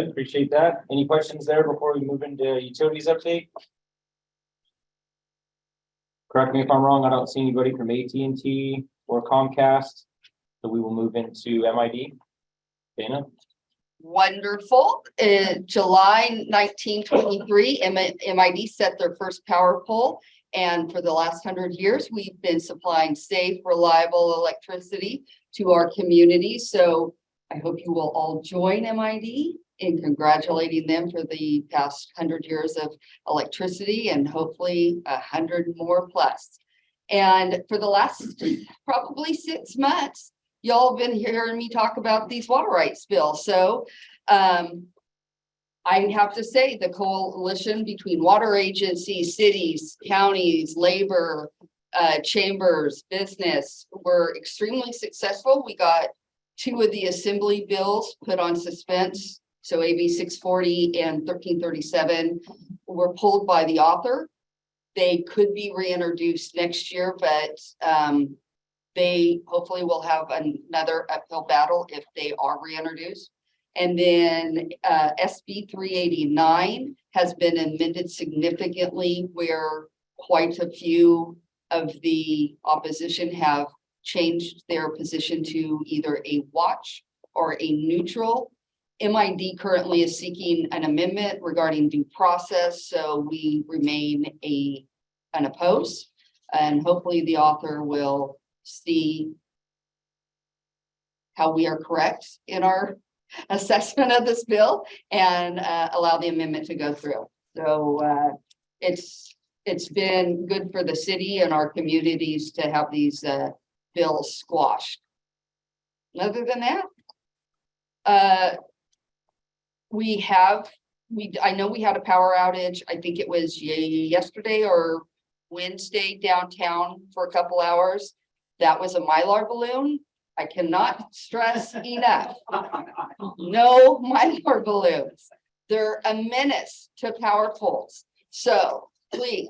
Appreciate that. Any questions there before we move into utilities update? Correct me if I'm wrong, I don't see anybody from AT&T or Comcast, so we will move into MID. Dana? Wonderful. July 1923, MID set their first power pole. And for the last 100 years, we've been supplying safe, reliable electricity to our community. So I hope you will all join MID in congratulating them for the past 100 years of electricity and hopefully 100 more plus. And for the last probably 6 months, y'all have been hearing me talk about these water rights bills. So I have to say the coalition between water agencies, cities, counties, labor, chambers, business were extremely successful. We got 2 of the assembly bills put on suspense. So AB 640 and 1337 were pulled by the author. They could be reintroduced next year, but they hopefully will have another uphill battle if they are reintroduced. And then SB 389 has been amended significantly where quite a few of the opposition have changed their position to either a watch or a neutral. MID currently is seeking an amendment regarding due process, so we remain unopposed, and hopefully the author will see how we are correct in our assessment of this bill and allow the amendment to go through. So it's been good for the city and our communities to have these bills squashed. Other than that, I know we had a power outage. I think it was yesterday or Wednesday downtown for a couple hours. That was a Mylar balloon. I cannot stress enough. No Mylar balloons. They're a menace to power poles. So please,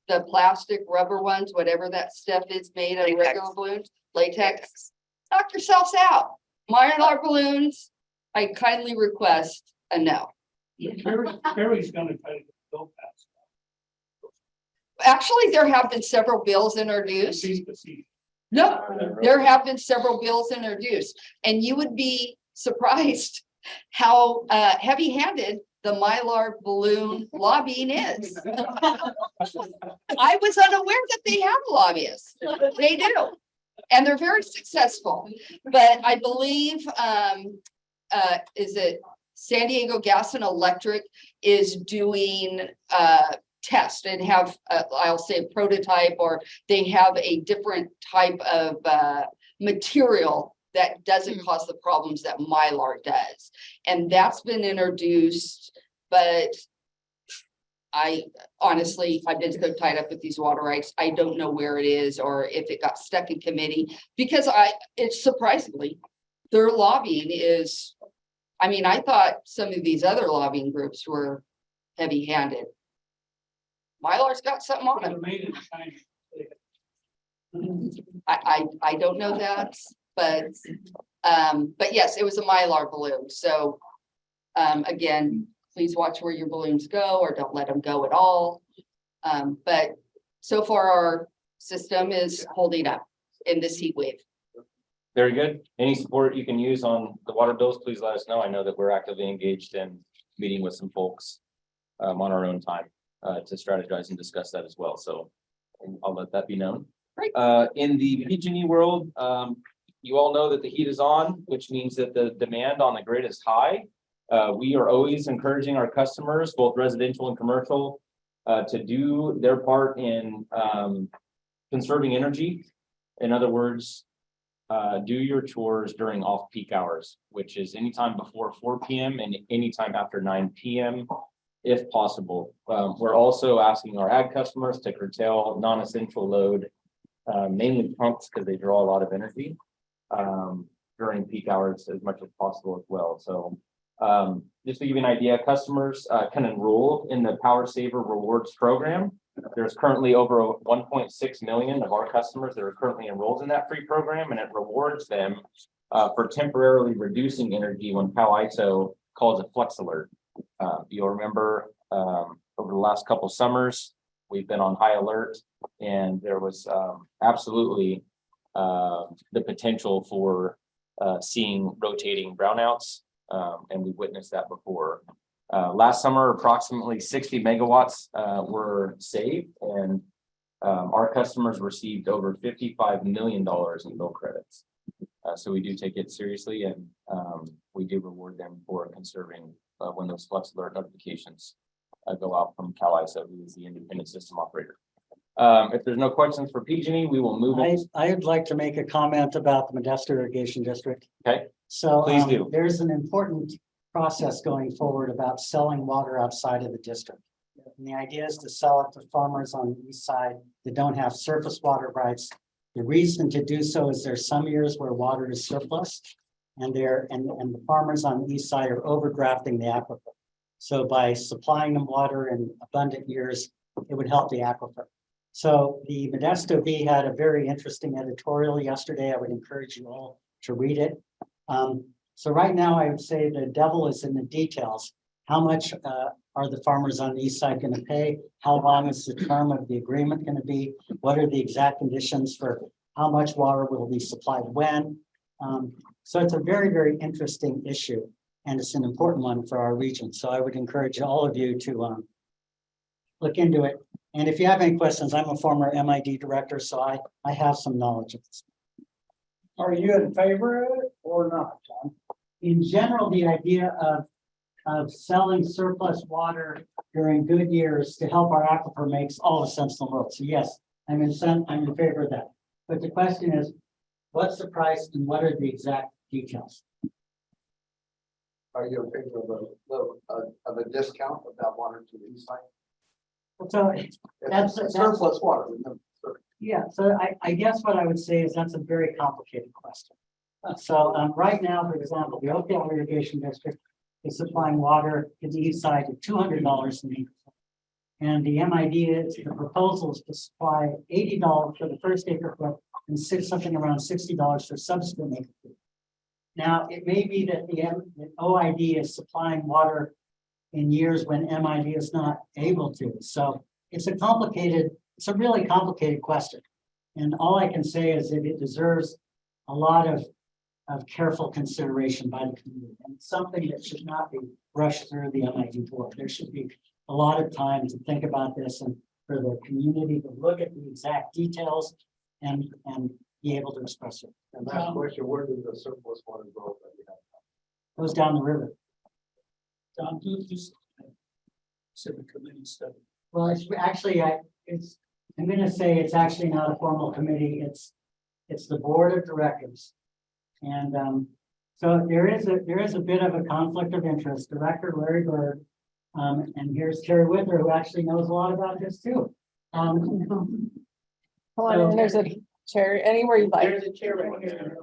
the plastic rubber ones, whatever that stuff is made of, regular balloons, latex, knock yourselves out. Mylar balloons, I kindly request a no. Perry's gonna try to build that. Actually, there have been several bills introduced. No, there have been several bills introduced, and you would be surprised how heavy-handed the Mylar balloon lobbying is. I was unaware that they have lobbyists. They do, and they're very successful. But I believe, is it San Diego Gas and Electric is doing test and have I'll say a prototype, or they have a different type of material that doesn't cause the problems that Mylar does, and that's been introduced. But I honestly, I've been so tied up with these water rights, I don't know where it is or if it got stuck in committee, because it's surprisingly their lobbying is, I mean, I thought some of these other lobbying groups were heavy-handed. Mylar's got something on it. I don't know that, but yes, it was a Mylar balloon. So again, please watch where your balloons go, or don't let them go at all. But so far our system is holding up in this heat wave. Very good. Any support you can use on the water bills, please let us know. I know that we're actively engaged in meeting with some folks on our own time to strategize and discuss that as well. So I'll let that be known. Great. In the PG&E world, you all know that the heat is on, which means that the demand on the grid is high. We are always encouraging our customers, both residential and commercial, to do their part in conserving energy. In other words, do your chores during off-peak hours, which is anytime before 4 p.m. and anytime after 9 p.m. if possible. We're also asking our ag customers to curtail non-essential load, mainly pumps, because they draw a lot of energy during peak hours as much as possible as well. So just to give you an idea, customers can enroll in the Power Saver Rewards program. There's currently over 1.6 million of our customers that are currently enrolled in that free program, and it rewards them for temporarily reducing energy when PowISO calls a Flex Alert. You'll remember over the last couple summers, we've been on high alert, and there was absolutely the potential for seeing rotating brownouts, and we witnessed that before. Last summer, approximately 60 megawatts were saved, and our customers received over $55 million in bill credits. So we do take it seriously, and we do reward them for conserving when those Flex Alert notifications go out from Cal ISO, who is the independent system operator. If there's no questions for PG&E, we will move it. I'd like to make a comment about the Modesto Irrigation District. Okay, So please do. there's an important process going forward about selling water outside of the district. And the idea is to sell it to farmers on the east side that don't have surface water rights. The reason to do so is there's some years where water is surplus, and the farmers on the east side are overdrafting the aquifer. So by supplying them water in abundant years, it would help the aquifer. So the Modesto Bee had a very interesting editorial yesterday. I would encourage you all to read it. So right now, I would say the devil is in the details. How much are the farmers on the east side going to pay? How long is the term of the agreement going to be? What are the exact conditions for how much water will be supplied when? So it's a very, very interesting issue, and it's an important one for our region. So I would encourage all of you to look into it. And if you have any questions, I'm a former MID director, so I have some knowledge of this. Are you in favor of it or not, John? In general, the idea of selling surplus water during good years to help our aquifer makes all the sense in the world. So yes, I'm in favor of that. But the question is, what's the price and what are the exact details? Are you in favor of a discount of that water to the east side? So that's Surplus water. yeah. So I guess what I would say is that's a very complicated question. So right now, for example, the Oakdale Irrigation District is supplying water to the east side at $200 an acre. And the MID is, the proposal is to supply $80 for the first acre foot and something around $60 for subsequent acre foot. Now, it may be that the OID is supplying water in years when MID is not able to. So it's a really complicated question. And all I can say is that it deserves a lot of careful consideration by the community. And it's something that should not be rushed through the MID board. There should be a lot of time to think about this and for the community to look at the exact details and be able to express it. And last question, where does the surplus water go that we have? Goes down the river. John, do this civic committee study. Well, it's actually, I'm going to say it's actually not a formal committee. It's the board of directors. And so there is a bit of a conflict of interest. Director Larry Bird, and here's Terry Wither, who actually knows a lot about this too. Hold on, and there's a chair anywhere you'd like. There's a chair right here.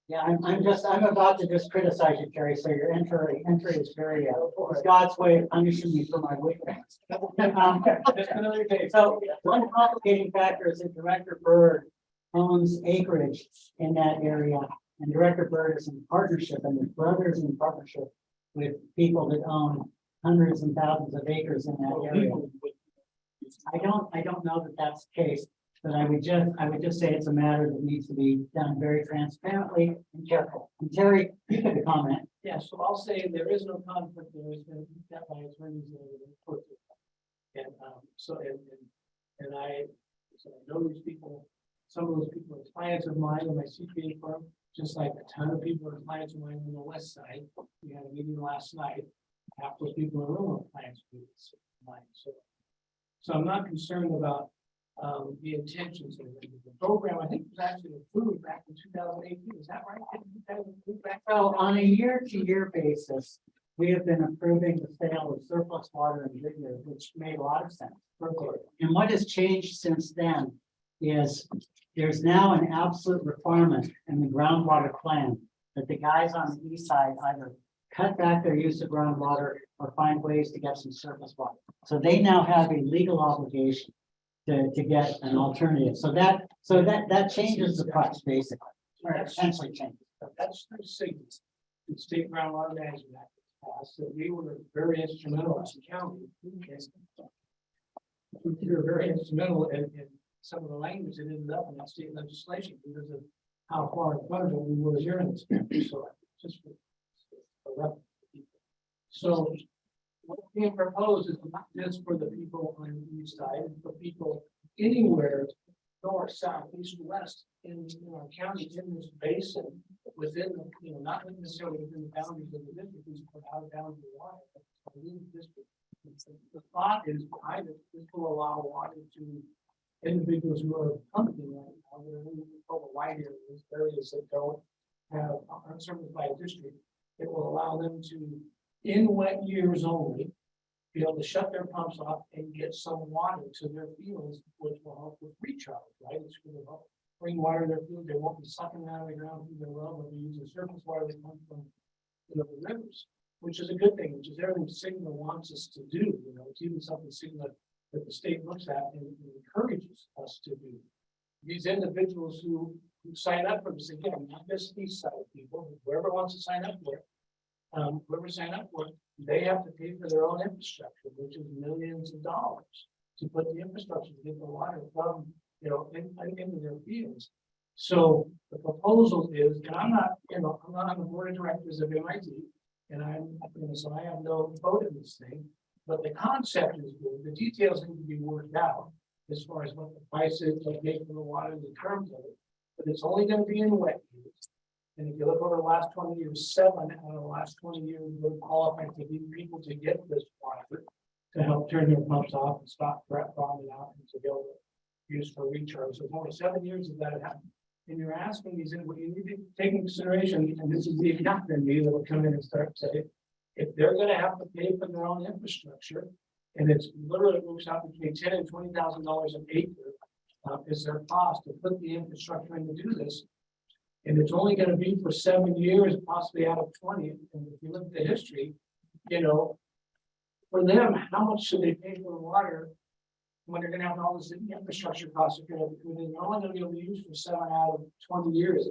Yeah, I'm about to just criticize you, Terry. So your entry is very, it's God's way of punishing me for my weakness. Just another day. So one complicating factor is that Director Bird owns acreage in that area, and Director Bird is in partnership, and his brother's in partnership with people that own hundreds and thousands of acres in that area. I don't know that that's the case, but I would just say it's a matter that needs to be done very transparently and careful. And Terry, you could comment. Yeah, so I'll say there is no conflict. There is been that by attorneys. And I know these people, some of those people are clients of mine in my CPA firm, just like a ton of people are clients of mine on the west side. We had a meeting last night. Half those people in the room are clients of mine. So I'm not concerned about the intentions of the program. I think it was actually approved back in 2018. Is that right? So on a year-to-year basis, we have been approving the sale of surplus water in good years, which made a lot of sense. And what has changed since then is there's now an absolute requirement in the groundwater plan that the guys on the east side either cut back their use of groundwater or find ways to get some surface water. So they now have a legal obligation to get an alternative. So that changes the price basically, or essentially changes. That's through SIGNA, the State Groundwater Management Act. passed, that we were very instrumental as a county. We were very instrumental in some of the language that ended up in that state legislation because of how far in front of it we were here in this country. So just for reference. So what's being proposed is not just for the people on the east side, it's for people anywhere, north, south, east, and west in our county, in this basin, within the, not necessarily within the boundaries of the district, but out of bounds of the water. Within the district. The thought is behind it, this will allow water to individuals who are pumping right now, they're in over wide areas that don't have, aren't serviced by a district. It will allow them to, in wet years only, be able to shut their pumps off and get some water to their fields, which will help with recharge, right? It's going to help bring water to their fields. They won't be sucking it out of the ground through their well, but be using surface water that comes from the rivers, which is a good thing, which is everything Sigma wants us to do. It's even something Sigma that the state looks at and encourages us to do. These individuals who sign up for this, again, not just these side people, whoever wants to sign up for it, whoever sign up for it, they have to pay for their own infrastructure, which is millions of dollars to put the infrastructure to get the water from, into their fields. So the proposal is, and I'm not on the board of directors of MIT, and so I have no vote in this thing, but the concept is good. The details need to be worked out as far as what the price is, what they for the water, the terms of it, but it's only going to be in wet years. And if you look over the last 20 years, 7 out of the last 20 years would qualify to be people to get this water to help turn their pumps off and stop bonding out and to be able to use for recharge. So only 7 years of that happened. And you're asking these, what you need to take into consideration, and this is the accountant in me that will come in and start saying, if they're going to have to pay for their own infrastructure, and it's literally it works out between $10,000 and $20,000 an acre, is their cost to put the infrastructure in to do this. And it's only going to be for 7 years, possibly out of 20. And if you look at the history, for them, how much should they pay for the water when they're going to have all this infrastructure costs? They're only going to be able to use for 7 out of 20 years.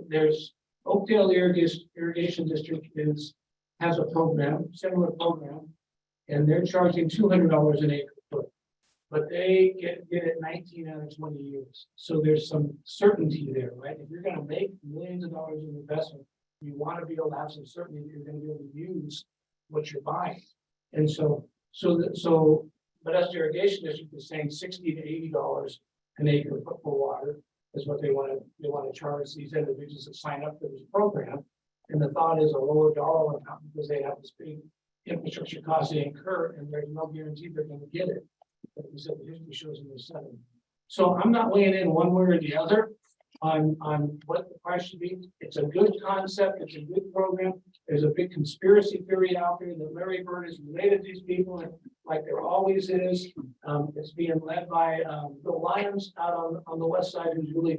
There's Oakdale Irrigation District has a program, similar program, and they're charging $200 an acre. But they get it 19 out of 20 years. So there's some certainty there, right? If you're going to make millions of dollars in investment, you want to be able to have some certainty that you're going to be able to use what you're buying. And but as the irrigation district is saying $60 to $80 an acre for water is what they want to charge these individuals that sign up for this program. And the thought is a lower dollar amount because they have this big infrastructure cost they incur, and there's no guarantee they're going to get it. Like we said, the history shows in the study. So I'm not weighing in one way or the other on what the price should be. It's a good concept. It's a good program. There's a big conspiracy theory out there that Larry Bird is related to these people, and like there always is. It's being led by Bill Lyons out on the west side, who's really,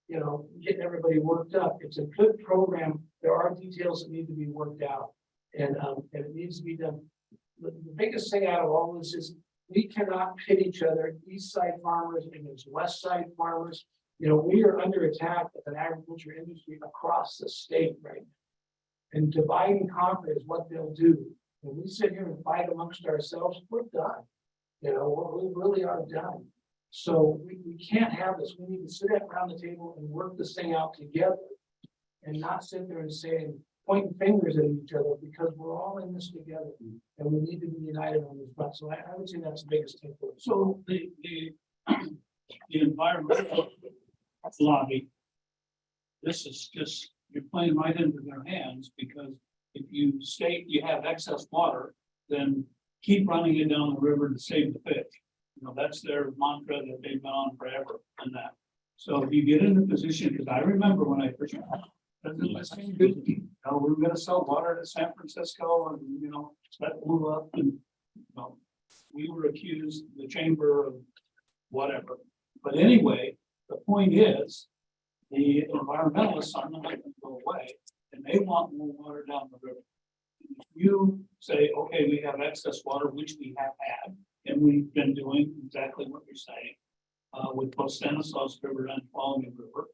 getting everybody worked up. It's a good program. There are details that need to be worked out, and it needs to be done. The biggest thing out of all this is we cannot pit each other, east side farmers against west side farmers. We are under attack as an agriculture industry across the state right now. And divide and conquer is what they'll do. When we sit here and fight amongst ourselves, we're done. We really are done. So we can't have this. We need to sit around the table and work this thing out together and not sit there and say, pointing fingers at each other, because we're all in this together and we need to be united on this front. So I would say that's the biggest takeaway. So the environmental lobby, this is just, you're playing right into their hands, because if you state you have excess water, then keep running it down the river to save the fish. That's their mantra that they've been on forever and that. So if you get in a position, because I remember when I first we were going to sell water to San Francisco, and that blew up, and we were accused, the chamber, of whatever. But anyway, the point is, the environmentalists are not going to go away, and they want more water down the river. If you say, okay, we have excess water, which we have had, and we've been doing exactly what you're saying with both Stanislaus River and Tuolumne River,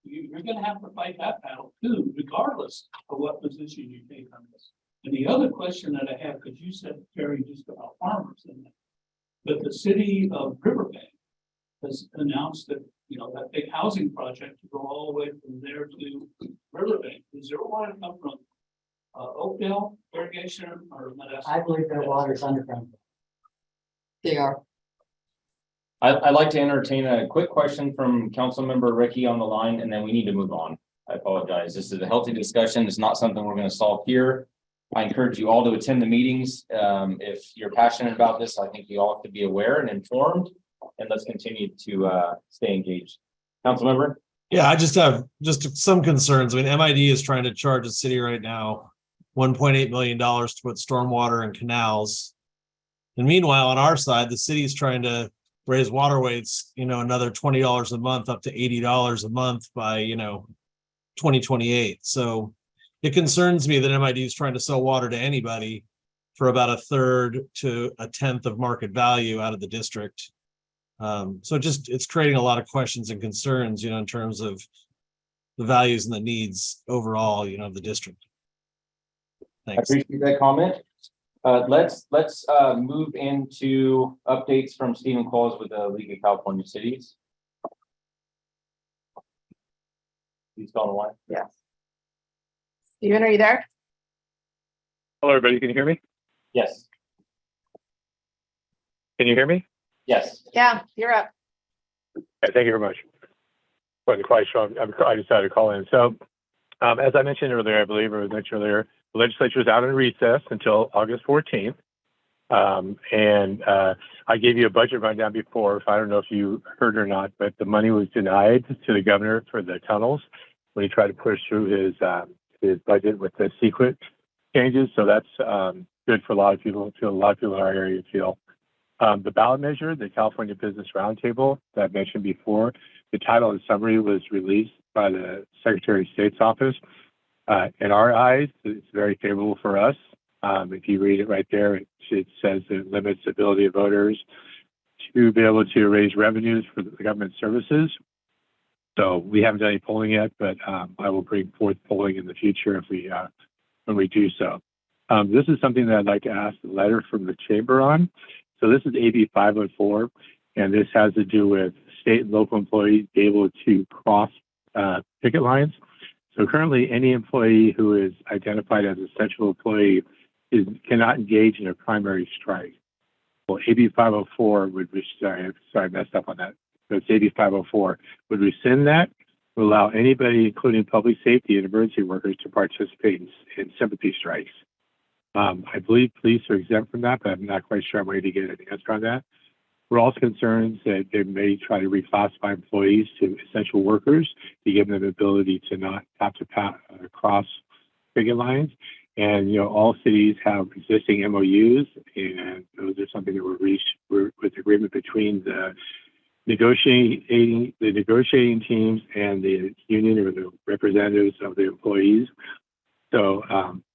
you're going gonna have to fight that battle too, regardless of what position you take on this. And the other question that I have, because you said, Terry, just about farmers in that. But the city of Riverbank has announced that, you know, that big housing project to go all the way from there to Riverbank. Is there water come from Oakdale irrigation or Modesto? I believe their water's underground. They are. I'd like to entertain a quick question from Councilmember Ricky on the line, and then we need to move on. I apologize. This is a healthy discussion. It's not something we're going to solve here. I encourage you all to attend the meetings. If you're passionate about this, I think you all have to be aware and informed, and let's continue to stay engaged. Councilmember? Yeah, I just have some concerns. I mean, MID is trying to charge the city right now $1.8 million to put stormwater in canals. And meanwhile, on our side, the city is trying to raise water rates, you know, another $20 a month up to $80 a month by, 2028. So it concerns me that MID is trying to sell water to anybody for about a third to a tenth of market value out of the district. So it's creating a lot of questions and concerns, in terms of the values and the needs overall, of the district. I Thanks. appreciate that comment. Let's move into updates from Stephen Qualls with the League of California Cities. He's gone away. Yes. Steven, are you there? Hello, everybody. Can you hear me? Yes, Can you hear me? yes. Yeah, you're up. Okay, thank you very much. Wasn't quite sure. I decided to call in. So, as I mentioned earlier, I believe, or mentioned earlier, the legislature is out in recess until August 14th. I gave you a budget rundown before. I don't know if you heard or not, but the money was denied to the governor for the tunnels when he tried to push through his budget with the secret changes. So that's good for a lot of people. A lot of people in our area feel. The ballot measure, the California Business Roundtable that I mentioned before, the title and summary was released by the Secretary of State's office. In our eyes, it's very favorable for us. If you read it right there, it says it limits the ability of voters to be able to raise revenues for the government services. So we haven't done any polling yet, but I will bring forth polling in the future if when we do so. This is something that I'd like to ask the letter from the chamber on. So this is AB 504, and this has to do with state and local employees being able to cross picket lines. So currently, any employee who is identified as an essential employee cannot engage in a primary strike. Well, AB 504 would, sorry, I messed up on that. So it's AB 504 would rescind that, would allow anybody, including public safety and emergency workers, to participate in sympathy strikes. I believe police are exempt from that, but I'm not quite sure I'm ready to get an answer on that. We're also concerned that they may try to reclassify employees to essential workers to give them the ability to not have to cross picket lines. And, all cities have existing MOUs, and those are something that were reached with agreement between the negotiating teams and the union or the representatives of the employees. So,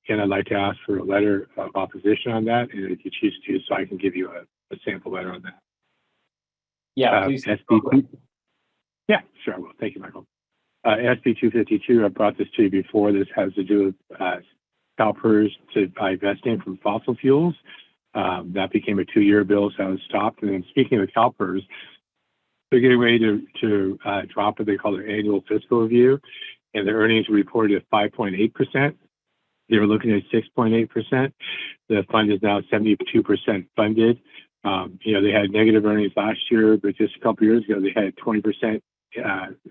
and I'd like to ask for a letter of opposition on that, and if you choose to, so I can give you a sample letter on that. Yeah, please. SB2. Yeah, sure, I will. Thank you, Michael. SB 252, I brought this to you before. This has to do with CalPERS to divesting from fossil fuels. That became a 2-year bill, so I was stopped. And then speaking of CalPERS, they're getting ready to drop what they call their annual fiscal review, and their earnings were reported at 5.8%. They were looking at 6.8%. The fund is now 72% funded. They had negative earnings last year, but just a couple of years ago, they had 20%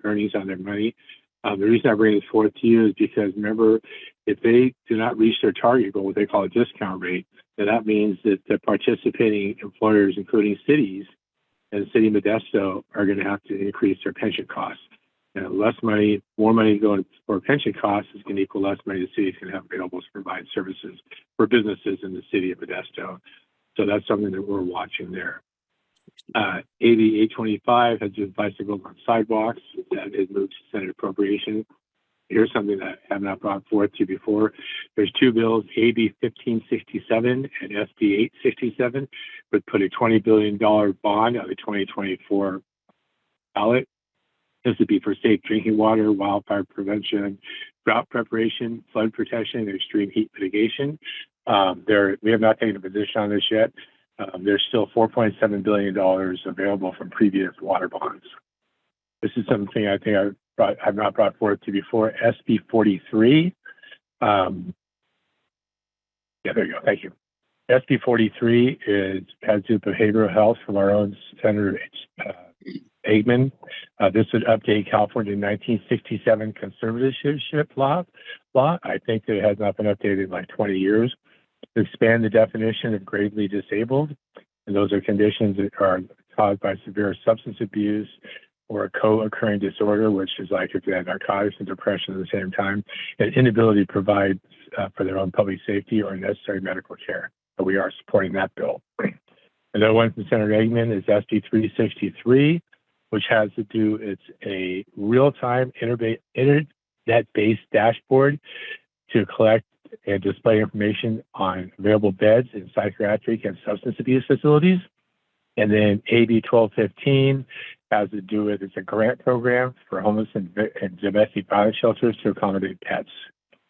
earnings on their money. The reason I bring this forth to you is because, remember, if they do not reach their target goal, what they call a discount rate, then that means that the participating employers, including cities and the city of Modesto, are going to have to increase their pension costs. And less money, more money going for pension costs is going to equal less money the city is going to have available to provide services for businesses in the city of Modesto. So that's something that we're watching there. AB 825 has just bicycles on sidewalks that has moved to Senate appropriation. Here's something that I have not brought forth to you before. There's 2 bills, AB 1567 and SB 867, would put a $20 billion bond on the 2024 ballot. This would be for safe drinking water, wildfire prevention, drought preparation, flood protection, and extreme heat mitigation. We have not taken a position on this yet. There's still $4.7 billion available from previous water bonds. This is something I think I've not brought forth to before. SB 43. Yeah, there you go. Thank you. SB 43 has to do with behavioral health from our own Senator Eggman. This would update California 1967 conservatorship law. I think that it has not been updated in like 20 years. To expand the definition of gravely disabled, and those are conditions that are caused by severe substance abuse or a co-occurring disorder, which is like if you have narcotics and depression at the same time, and inability to provide for their own public safety or necessary medical care. So we are supporting that bill. Another one from Senator Eggman is SB 363, which has to do, it's a real-time internet-based dashboard to collect and display information on available beds in psychiatric and substance abuse facilities. And then AB 1215 has to do with, it's a grant program for homeless and domestic violence shelters to accommodate pets.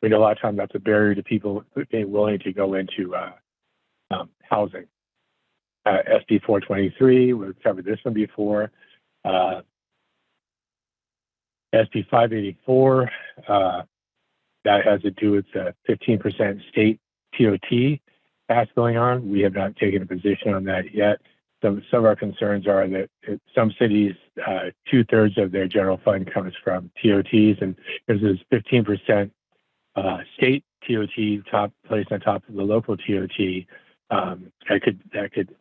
We know a lot of times that's a barrier to people being willing to go into housing. SB 423, we've covered this one before. SB 584, that has to do with the 15% state TOT tax going on. We have not taken a position on that yet. Some of our concerns are that some cities, 2/3 of their general fund comes from TOTs, and there's this 15% state TOT placed on top of the local TOT. That could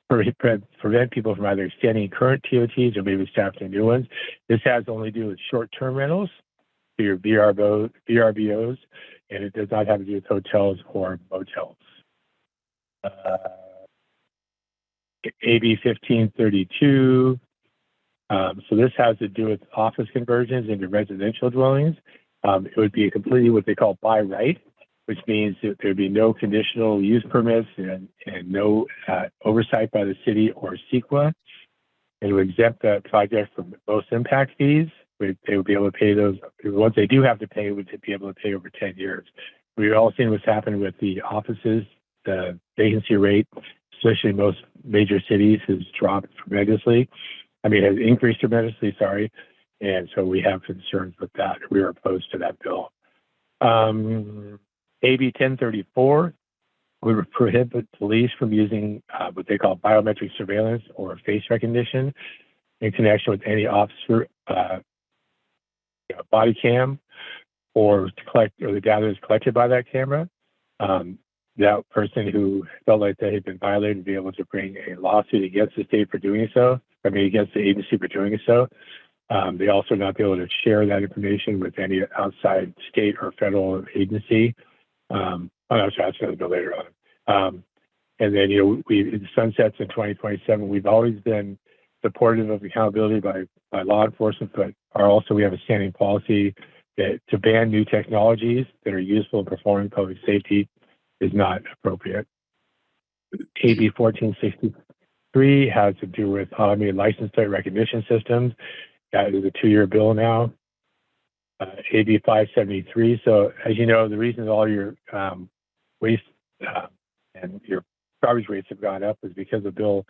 prevent people from either extending current TOTs or maybe staffing new ones. This has only to do with short-term rentals, your VRBOs, and it does not have to do with hotels or motels. AB 1532. So this has to do with office conversions into residential dwellings. It would be completely what they call by right, which means that there'd be no conditional use permits and no oversight by the city or CEQA. It would exempt the project from most impact fees. They would be able to pay those. Once they do have to pay, would be able to pay over 10 years. We've all seen what's happened with the offices. The vacancy rate, especially in most major cities, has dropped tremendously. I mean, has increased tremendously, sorry. And so we have concerns with that. We are opposed to that bill. AB 1034 would prohibit police from using what they call biometric surveillance or face recognition in connection with any officer body cam or the data is collected by that camera. That person who felt like they had been violated would be able to bring a lawsuit against the state for doing so. I mean, against the agency for doing so. They also not be able to share that information with any outside state or federal agency. I'll ask another bill later on. And then, it sunsets in 2027. We've always been supportive of accountability by law enforcement, but we have a standing policy that to ban new technologies that are useful in performing public safety is not appropriate. AB 1463 has to do with automated license plate recognition systems. That is a 2-year bill now. AB 573. So as you know, the reason all your waste and your garbage rates have gone up is because the bill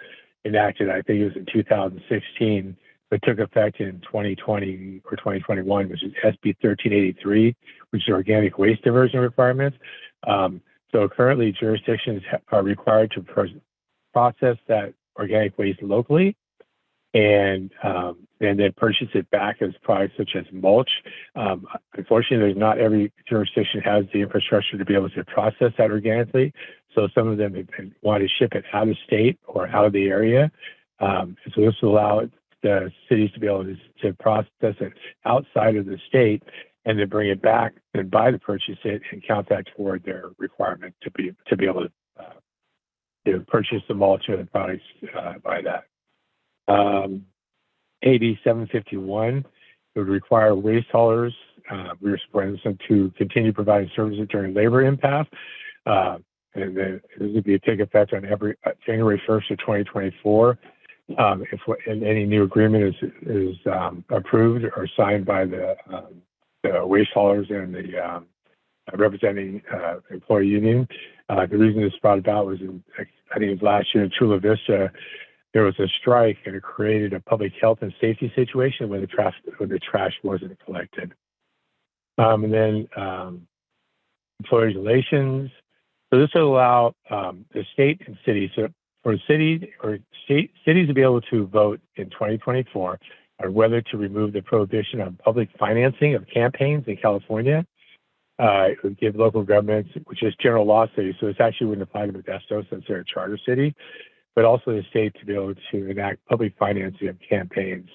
enacted, I think it was in 2016, but took effect in 2020 or 2021, which is SB 1383, which is organic waste diversion requirements. So currently jurisdictions are required to process that organic waste locally and then purchase it back as products such as mulch. Unfortunately, not every jurisdiction has the infrastructure to be able to process that organically. So some of them want to ship it out of state or out of the area. So this will allow the cities to be able to process it outside of the state and then bring it back and purchase it and count that toward their requirement to be able to purchase the mulch or the products by that. AB 751 would require waste haulers, we are supporting them to continue providing services during labor impasse. And then this would take effect on January 1st of 2024. if any new agreement is approved or signed by the waste haulers and the representing employee union. The reason this brought about was I think it was last year in Chula Vista, there was a strike and it created a public health and safety situation when the trash wasn't collected. And then employee relations. So this will allow the state and cities, so for cities to be able to vote in 2024 on whether to remove the prohibition on public financing of campaigns in California. It would give local governments, which is general law cities, so this actually wouldn't apply to Modesto since they're a charter city, but also the state to be able to enact public financing of campaigns.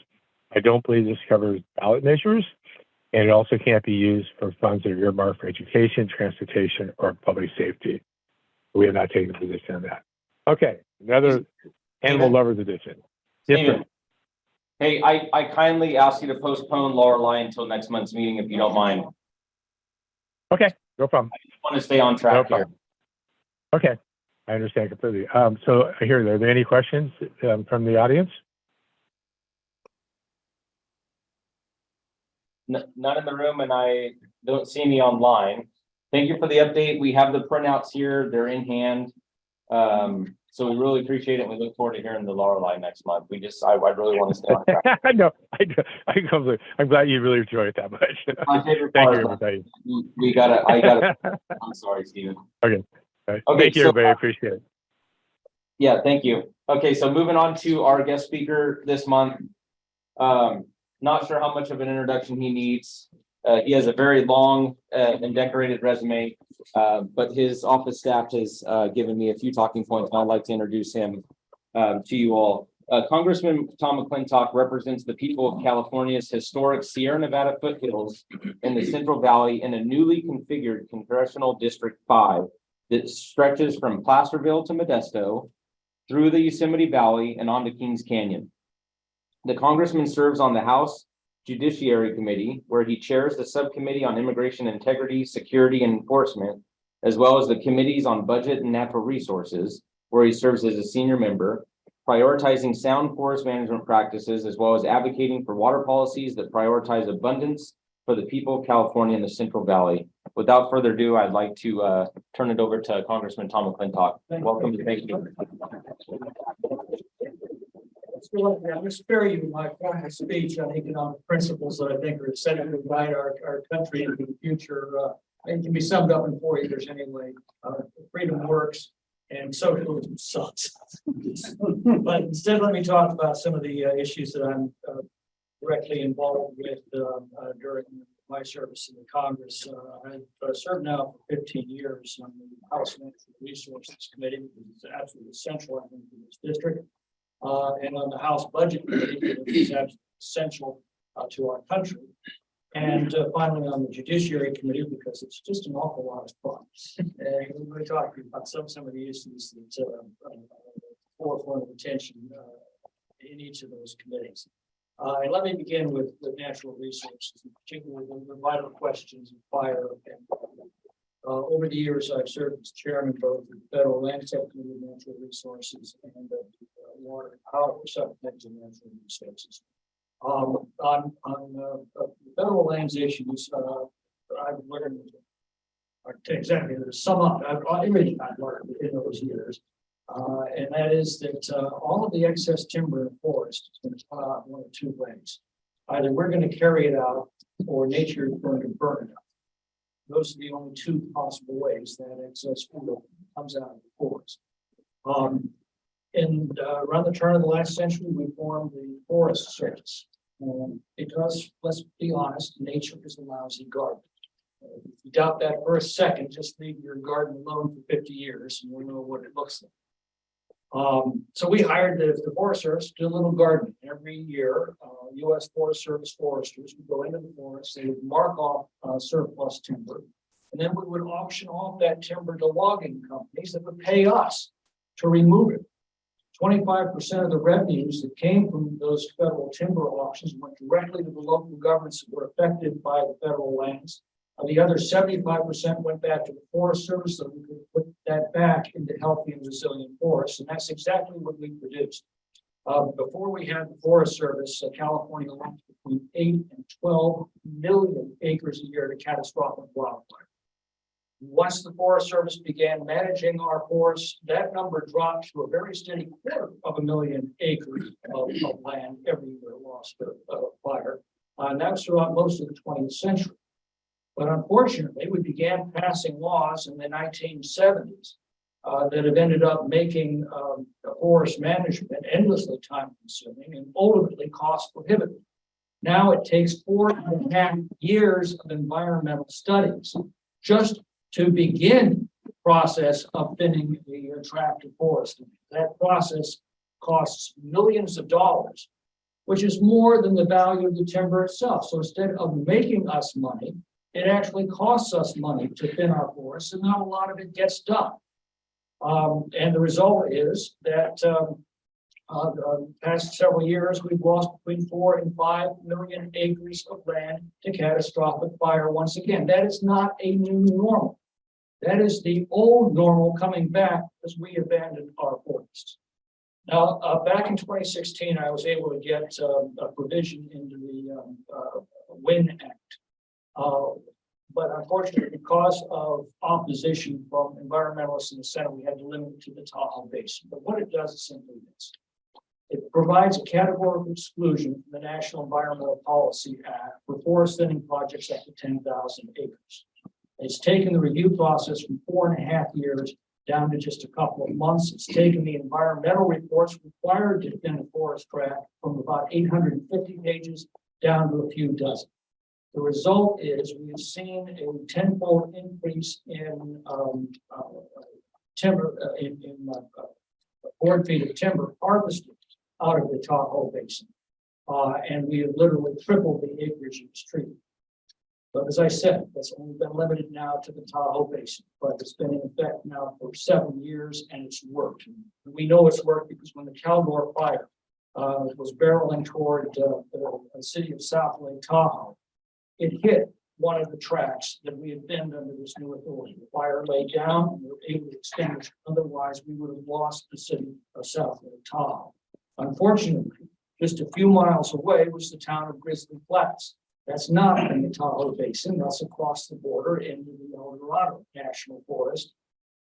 I don't believe this covers ballot measures, and it also can't be used for funds that are earmarked for education, transportation, or public safety. We have not taken a position on that. Okay, another animal lovers edition. Steven, hey, I kindly ask you to postpone Lorelei until next month's meeting if you don't mind. Okay, no problem. I just want to stay on track No here. Okay, I understand completely. So here, are there any questions from the audience? None in the room, and I don't see any online. Thank you for the update. We have the printouts here. They're in hand. So we really appreciate it. We look forward to hearing the Lorelei next month. I really want to stay on track. I know. I'm glad you really enjoy it that much. My favorite Thank part you, is everybody. I gotta, I'm sorry, Steven. Okay. Okay, Okay, thank you, so, everybody. Appreciate it. Yeah, thank you. Okay, so moving on to our guest speaker this month. Not sure how much of an introduction he needs. He has a very long and decorated resume, but his office staff has given me a few talking points, and I'd like to introduce him to you all. Congressman Tom McClintock represents the people of California's historic Sierra Nevada foothills in the Central Valley in a newly configured Congressional District 5 that stretches from Placerville to Modesto, through the Yosemite Valley and onto Kings Canyon. The congressman serves on the House Judiciary Committee, where he chairs the Subcommittee on Immigration Integrity, Security, and Enforcement, as well as the Committees on Budget and Natural Resources, where he serves as a senior member, prioritizing sound forest management practices, as well as advocating for water policies that prioritize abundance for the people of California in the Central Valley. Without further ado, I'd like to turn it over to Congressman Tom McClintock. Welcome to thank you. I'm going to spare you my speech on economic principles that I think are set to guide our country into the future. It can be summed up in 4 years anyway. Freedom works and socialism sucks. But instead, let me talk about some of the issues that I'm directly involved with during my service in the Congress. I've served now for 15 years on the House Natural Resources Committee, which is absolutely essential, I think, in this district. And on the House Budget Committee, which is absolutely essential to our country. And finally, on the Judiciary Committee, because it's just an awful lot of fun. And we're going to talk about some of the issues that forefront of attention in each of those committees. And let me begin with natural resources, particularly the vital questions of fire and water. Over the years, I've served as chairman both of the Federal Land Subcommittee of Natural Resources and the Water and Power Subcommittee of Natural Resources. On the federal lands issues, I've learned exactly to sum up. I've learned in those years. And that is that all of the excess timber in the forest is going to come out one of two ways. Either we're going to carry it out or nature is going to burn it up. Those are the only two possible ways that excess timber comes out of the forest. Around the turn of the last century, we formed the Forest Service. Because, let's be honest, nature is a lousy garden. If you doubt that for a second, just leave your garden alone for 50 years and you'll know what it looks like. So we hired the Forest Service to do a little gardening every year. U.S. Forest Service foresters would go into the forest, they would mark off surplus timber, and then we would auction off that timber to logging companies that would pay us to remove it. 25% of the revenues that came from those federal timber auctions went directly to the local governments that were affected by the federal lands. The other 75% went back to the Forest Service, so we could put that back into healthy and resilient forests, and that's exactly what we produced. Before we had the Forest Service, California lost between 8 and 12 million acres a year to catastrophic wildfire. Once the Forest Service began managing our forests, that number dropped to a very steady 250,000 acres of land every year lost to fire. And that's throughout most of the 20th century. But unfortunately, we began passing laws in the 1970s that have ended up making forest management endlessly time consuming and ultimately cost prohibitive. Now it takes 4.5 years of environmental studies just to begin the process of thinning the attractive forest. That process costs millions of dollars, which is more than the value of the timber itself. So instead of making us money, it actually costs us money to thin our forests, and not a lot of it gets done. And the result is that past several years, we've lost between 4 and 5 million acres of land to catastrophic fire once again. That is not a new normal. That is the old normal coming back as we abandoned our forests. Now, back in 2016, I was able to get a provision into the WIN Act. But unfortunately, because of opposition from environmentalists in the Senate, we had to limit it to the Tahoe Basin. But what it does is simply this. It provides a categorical exclusion from the National Environmental Policy Act for forest thinning projects up to 10,000 acres. It's taken the review process from 4.5 years down to just a couple of months. It's taken the environmental reports required to thin a forest tract from about 850 pages down to a few dozen. The result is we've seen a tenfold increase in timber, board feet of timber harvested out of the Tahoe Basin. And we have literally tripled the acreage of this tree. But as I said, that's only been limited now to the Tahoe Basin, but it's been in effect now for 7 years and it's worked. And we know it's worked because when the Caldor fire was barreling toward the city of South Lake Tahoe, it hit one of the tracks that we had thinned under this new authority. The fire lay down and we were able to extinguish. Otherwise, we would have lost the city of South Lake Tahoe. Unfortunately, just a few miles away was the town of Grizzly Flats. That's not in the Tahoe Basin. That's across the border into the El Dorado National Forest.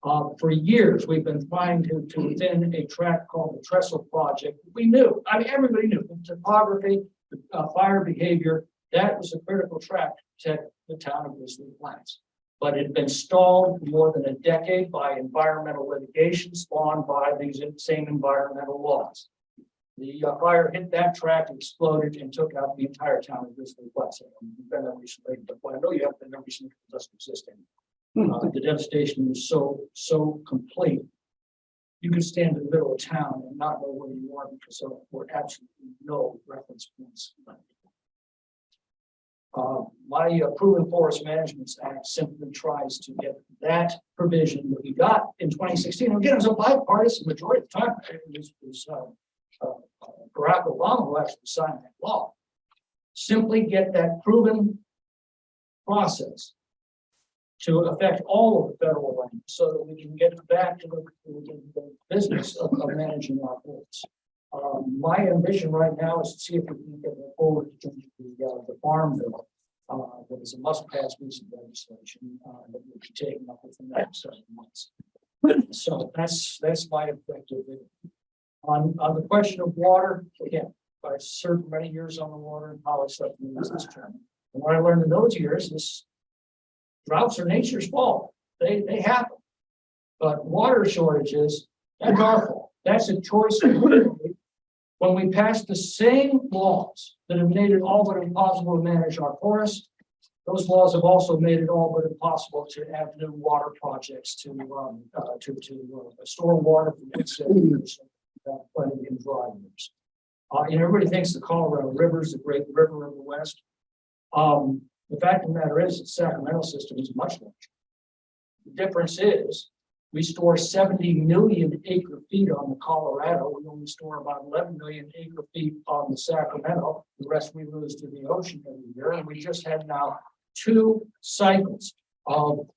For years, we've been trying to thin a tract called the Trestle Project. We knew, I mean, everybody knew the topography, the fire behavior. That was a critical tract to protect the town of Grizzly Flats. But it had been stalled for more than a decade by environmental litigation spawned by these same environmental laws. The fire hit that tract, exploded, and took out the entire town of Grizzly Flats. You've been there recently, but I know you haven't been there recently because it doesn't exist anymore. The devastation was so complete. You could stand in the middle of town and not know where you are because there were absolutely no reference points. My Proven Forest Management Act simply tries to get that provision that we got in 2016. Again, it was a bipartisan majority at the time. It was Barack Obama who actually signed that law. Simply get that proven process to affect all of the federal land so that we can get back to the business of managing our forests. My ambition right now is to see if we can get forward to the farm bill. That is a must-pass piece of legislation that will be taken up within the next 7 months. So that's my objective. On the question of water, again, I served many years on the water and policy business chairman. And what I learned in those years is droughts are nature's fault. They happen. But water shortages, that's our fault. That's a choice we made when we passed the same laws that have made it all but impossible to manage our forests. Those laws have also made it all but impossible to have new water projects to store water for the next 7 years. Plenty in dry years. And everybody thinks the Colorado River is the great river of the West. The fact of the matter is, the Sacramento system is much larger. The difference is we store 70 million acre feet on the Colorado. We only store about 11 million acre feet on the Sacramento. The rest we lose to the ocean every year. And we just had now 2 cycles of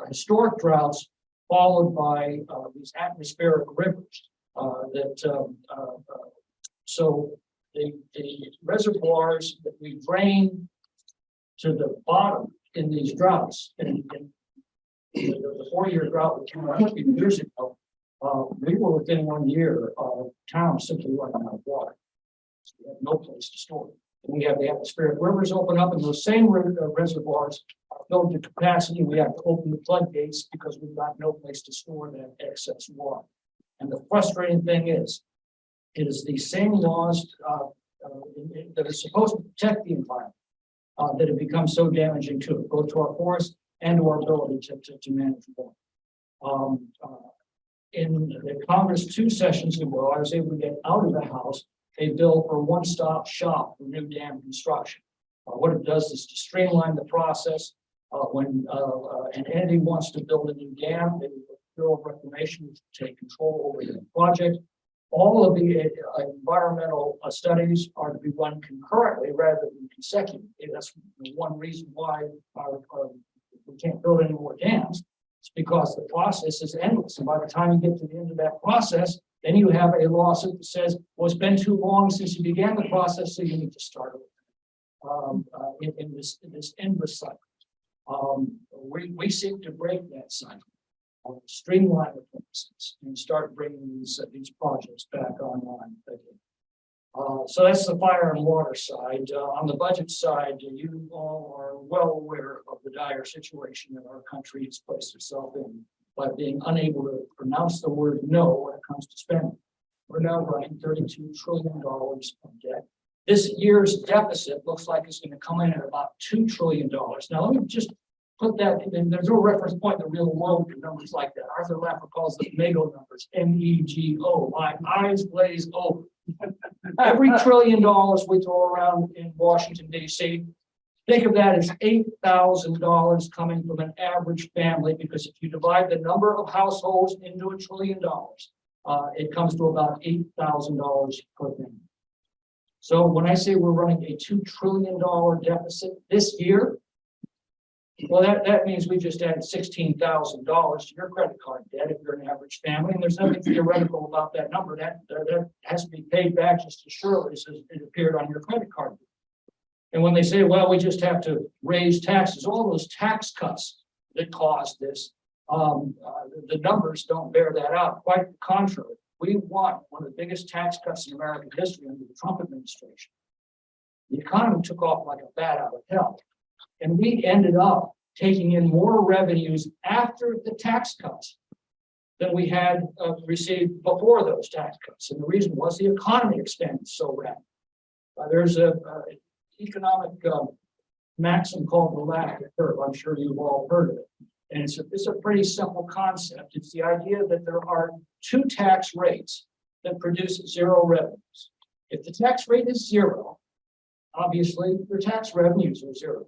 historic droughts followed by these atmospheric rivers. So the reservoirs that we drain to the bottom in these droughts, and the 4-year drought that came out a few years ago, we were within 1 year of town simply running out of water. We have no place to store it. And we have the atmospheric rivers open up, and those same reservoirs are filled to capacity. We have to open the floodgates because we've got no place to store that excess water. And the frustrating thing is, it is the same laws that are supposed to protect the environment that have become so damaging to it, both to our forests and to our ability to manage water. In the Congress 2 sessions ago, I was able to get out of the House a bill for one-stop shop for new dam construction. What it does is to streamline the process. When an entity wants to build a new dam, the Bureau of Reclamation will take control over the project. All of the environmental studies are to be run concurrently rather than consecutively. That's one reason why we can't build any more dams. It's because the process is endless. And by the time you get to the end of that process, then you have a lawsuit that says, well, it's been too long since you began the process, so you need to start over in this endless cycle. We seek to break that cycle, streamline the process, and start bringing these projects back online again. So that's the fire and water side. On the budget side, you all are well aware of the dire situation that our country has placed itself in by being unable to pronounce the word no when it comes to spending. We're now running $32 trillion of debt. This year's deficit looks like it's going to come in at about $2 trillion. Now, let me just put that in. There's no reference point in the real world to numbers like that. Arthur Laffer calls them MEGO numbers, MEGO. My eyes glaze over. Every $1 trillion we throw around in Washington, D.C., think of that as $8,000 coming from an average family, because if you divide the number of households into $1 trillion, it comes to about $8,000 per family. So when I say we're running a $2 trillion deficit this year, well, that means we just added $16,000 to your credit card debt if you're an average family, and there's nothing theoretical about that number. That has to be paid back just as surely as it appeared on your credit card. And when they say, well, we just have to raise taxes, all those tax cuts that caused this, the numbers don't bear that out. Quite the contrary. We want one of the biggest tax cuts in American history under the Trump administration. The economy took off like a bat out of hell. And we ended up taking in more revenues after the tax cuts than we had received before those tax cuts. And the reason was the economy expanded so rapidly. There's a economic maxim called the Laffer curve. I'm sure you've all heard of it. And it's a pretty simple concept. It's the idea that there are two tax rates that produce zero revenues. If the tax rate is zero, obviously your tax revenues are zero.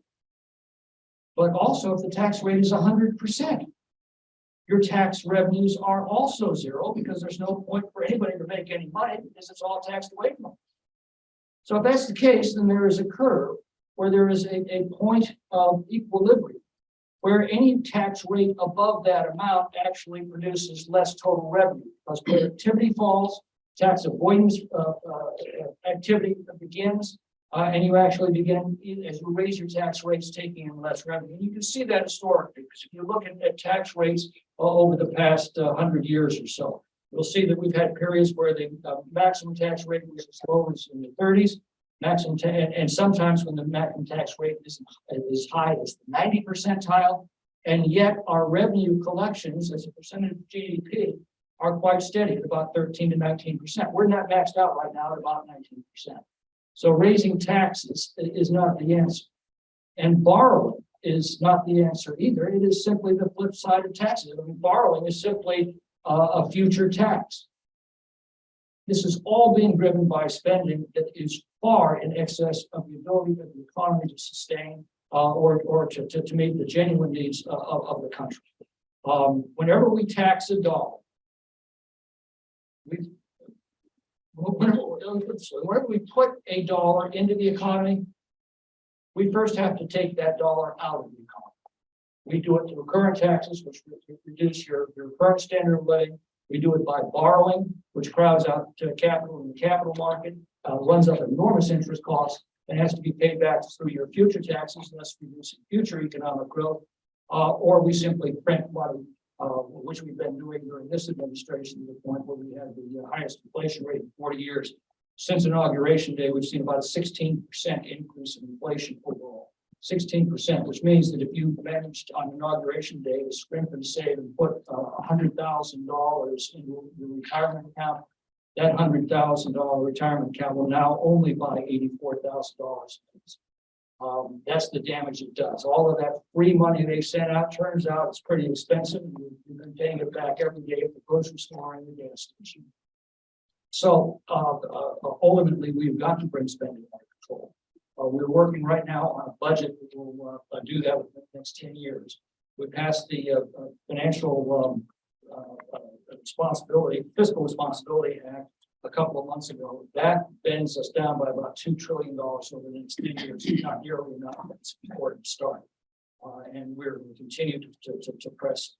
But also if the tax rate is 100%, your tax revenues are also zero, because there's no point for anybody to make any money because it's all taxed away from them. So if that's the case, then there is a curve where there is a point of equilibrium, where any tax rate above that amount actually produces less total revenue, because productivity falls, tax avoidance activity begins, and you actually begin, as you raise your tax rates, taking in less revenue. And you can see that historically, because if you look at tax rates over the past 100 years or so, you'll see that we've had periods where the maximum tax rate was as low as in the 30s, and sometimes when the maximum tax rate is as high as the 90th percentile, and yet our revenue collections as a percentage of GDP are quite steady at about 13 to 19%. We're not maxed out right now at about 19%. So raising taxes is not the answer. And borrowing is not the answer either. It is simply the flip side of taxes. I mean, borrowing is simply a future tax. This is all being driven by spending that is far in excess of the ability of the economy to sustain or to meet the genuine needs of the country. Whenever we tax a dollar, whenever we put a dollar into the economy, we first have to take that dollar out of the economy. We do it through current taxes, which reduce your current standard of living. We do it by borrowing, which crowds out to capital in the capital market, runs up enormous interest costs, and has to be paid back through your future taxes, thus reducing future economic growth. Or we simply print money, which we've been doing during this administration, to the point where we had the highest inflation rate in 40 years. Since inauguration day, we've seen about a 16% increase in inflation overall. 16%, which means that if you managed on inauguration day to scrimp and save and put $100,000 into your retirement account, that $100,000 retirement account will now only buy $84,000. That's the damage it does. All of that free money they sent out, turns out it's pretty expensive. You've been paying it back every day at the grocery store and the gas station. So ultimately, we've got to bring spending under control. We're working right now on a budget that will do that within the next 10 years. We passed the Financial Fiscal Responsibility Act a couple of months ago. That bends us down by about $2 trillion over the next 10 years. It's not nearly enough. It's an important start. And we're going to continue to press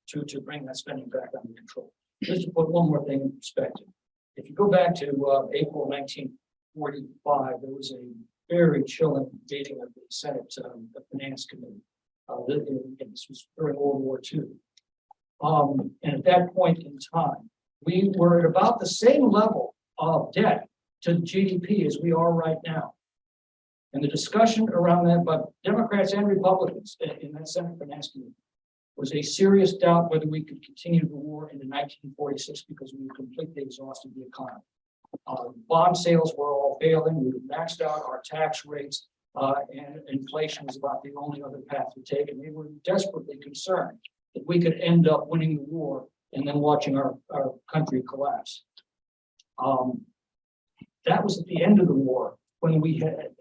to bring that spending back under control. Just to put one more thing in perspective. If you go back to April 1945, there was a very chilling meeting of the Senate Finance Committee. This was during World War II. And at that point in time, we were at about the same level of debt to GDP as we are right now. And the discussion around that, but Democrats and Republicans in that Senate Finance Committee, was a serious doubt whether we could continue the war into 1946 because we completely exhausted the economy. Bond sales were all failing. We maxed out our tax rates, and inflation was about the only other path to take. And they were desperately concerned that we could end up winning the war and then watching our country collapse. That was at the end of the war when we had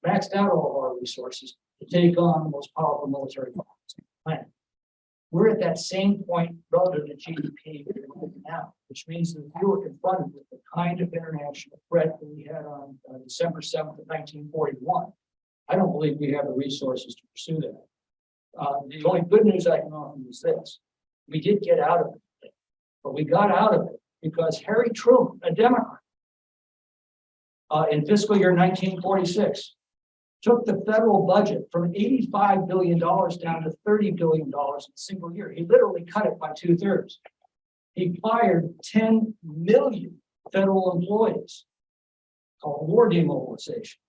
maxed out all of our resources to take on the most powerful military powers on the planet. We're at that same point relative to GDP now, which means that we were confronted with the kind of international threat that we had on December 7th of 1941. I don't believe we have the resources to pursue that. The only good news I can offer is this. We did get out of it, but we got out of it because Harry Truman, a Democrat, in fiscal year 1946, took the federal budget from $85 billion down to $30 billion in a single year. He literally cut it by 2/3. He fired 10 million federal employees, called war demobilization.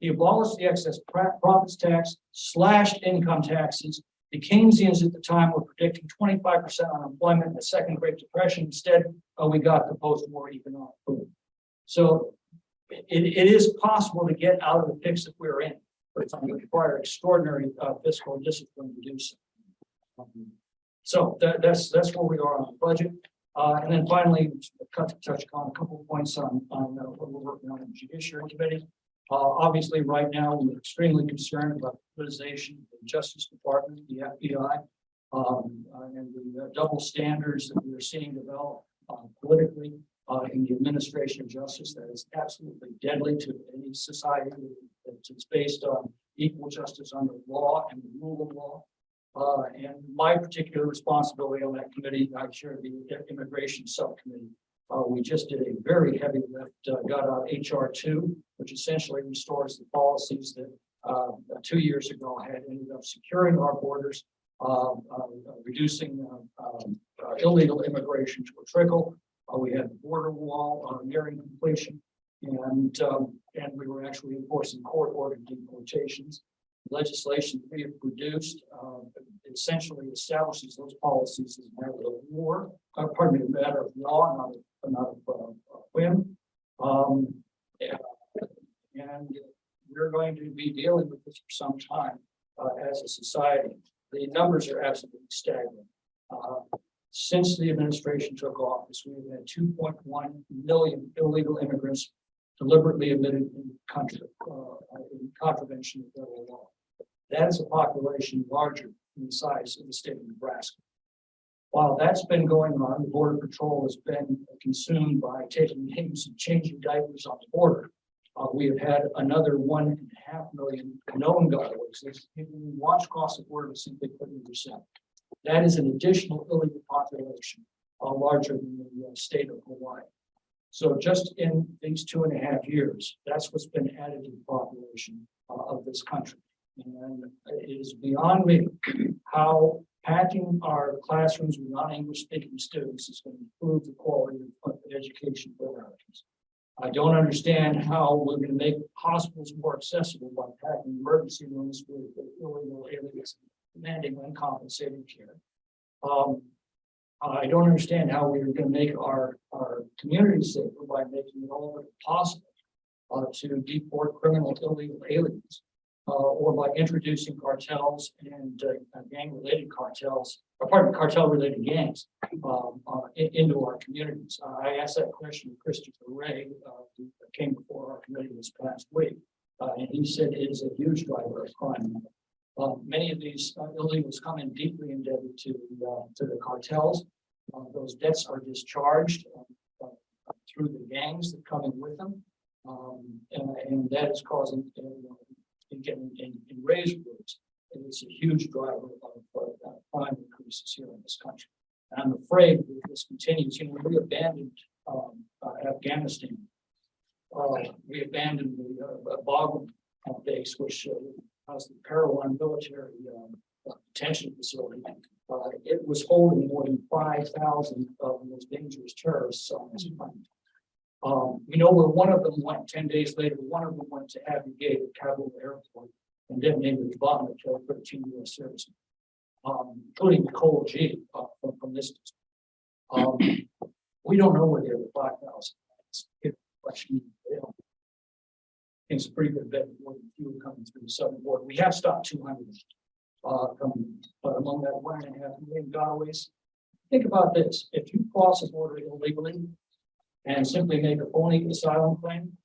He abolished the excess profits tax, slashed income taxes. The Keynesians at the time were predicting 25% unemployment in the second Great Depression. Instead, we got the post-war economic boom. So it is possible to get out of the fix that we're in, but it's going to require extraordinary fiscal discipline to do so. So that's where we are on the budget. And then finally, touch on a couple of points on what we're working on in the Judiciary Committee. Obviously, right now, we're extremely concerned about the politicization of the Justice Department, the FBI, and the double standards that we're seeing develop politically in the administration of justice. That is absolutely deadly to any society that's based on equal justice under law and the rule of law. And my particular responsibility on that committee, I chair the immigration subcommittee. We just did a very heavy lift, got out HR 2, which essentially restores the policies that 2 years ago had ended up securing our borders, reducing illegal immigration to a trickle. We had the border wall nearing completion, and we were actually enforcing court-ordered deportations. Legislation we have produced essentially establishes those policies as a matter of war, a matter of law, not of whim. And we're going to be dealing with this for some time as a society. The numbers are absolutely staggering. Since the administration took office, we've had 2.1 million illegal immigrants deliberately admitted in the country in contravention of federal law. That is a population larger than the size of the state of Nebraska. While that's been going on, the Border Patrol has been consumed by taking names and changing diapers on the border. We have had another 1.5 million known gotaways. People who watch across the border simply couldn't percent. That is an additional illegal population, larger than the state of Hawaii. So just in these 2.5 years, that's what's been added to the population of this country. And it is beyond me how packing our classrooms with non-English speaking students is going to improve the quality of education for Americans. I don't understand how we're going to make hospitals more accessible by packing emergency rooms with illegal aliens demanding uncompensated care. I don't understand how we're going to make our communities safer by making it all possible to deport criminal illegal aliens. Or by introducing cartels and gang-related cartels, or pardon, cartel-related gangs into our communities. I asked that question to Christopher Ray, who came before our committee this past week, and he said it is a huge driver of crime. Many of these illegals come in deeply indebted to the cartels. Those debts are discharged through the gangs that come in with them, and that is causing getting in raised groups, and it's a huge driver of crime increases here in this country. And I'm afraid if this continues, we abandoned Afghanistan. We abandoned the Bagram base, which has the Parowan military detention facility. It was holding more than 5,000 of the most dangerous terrorists on this planet. We know where one of them went 10 days later. One of them went to Abu Ghraib at Kabul airport and detonated the bomb that killed 13 U.S. servicemen, including Nicole G. From this district. We don't know where the other 5,000 it's a pretty good bet more than few coming through the southern border. We have stopped 200 coming, but among that 1.5 million gotaways. Think about this: if you cross a border illegally and simply make a phony asylum claim,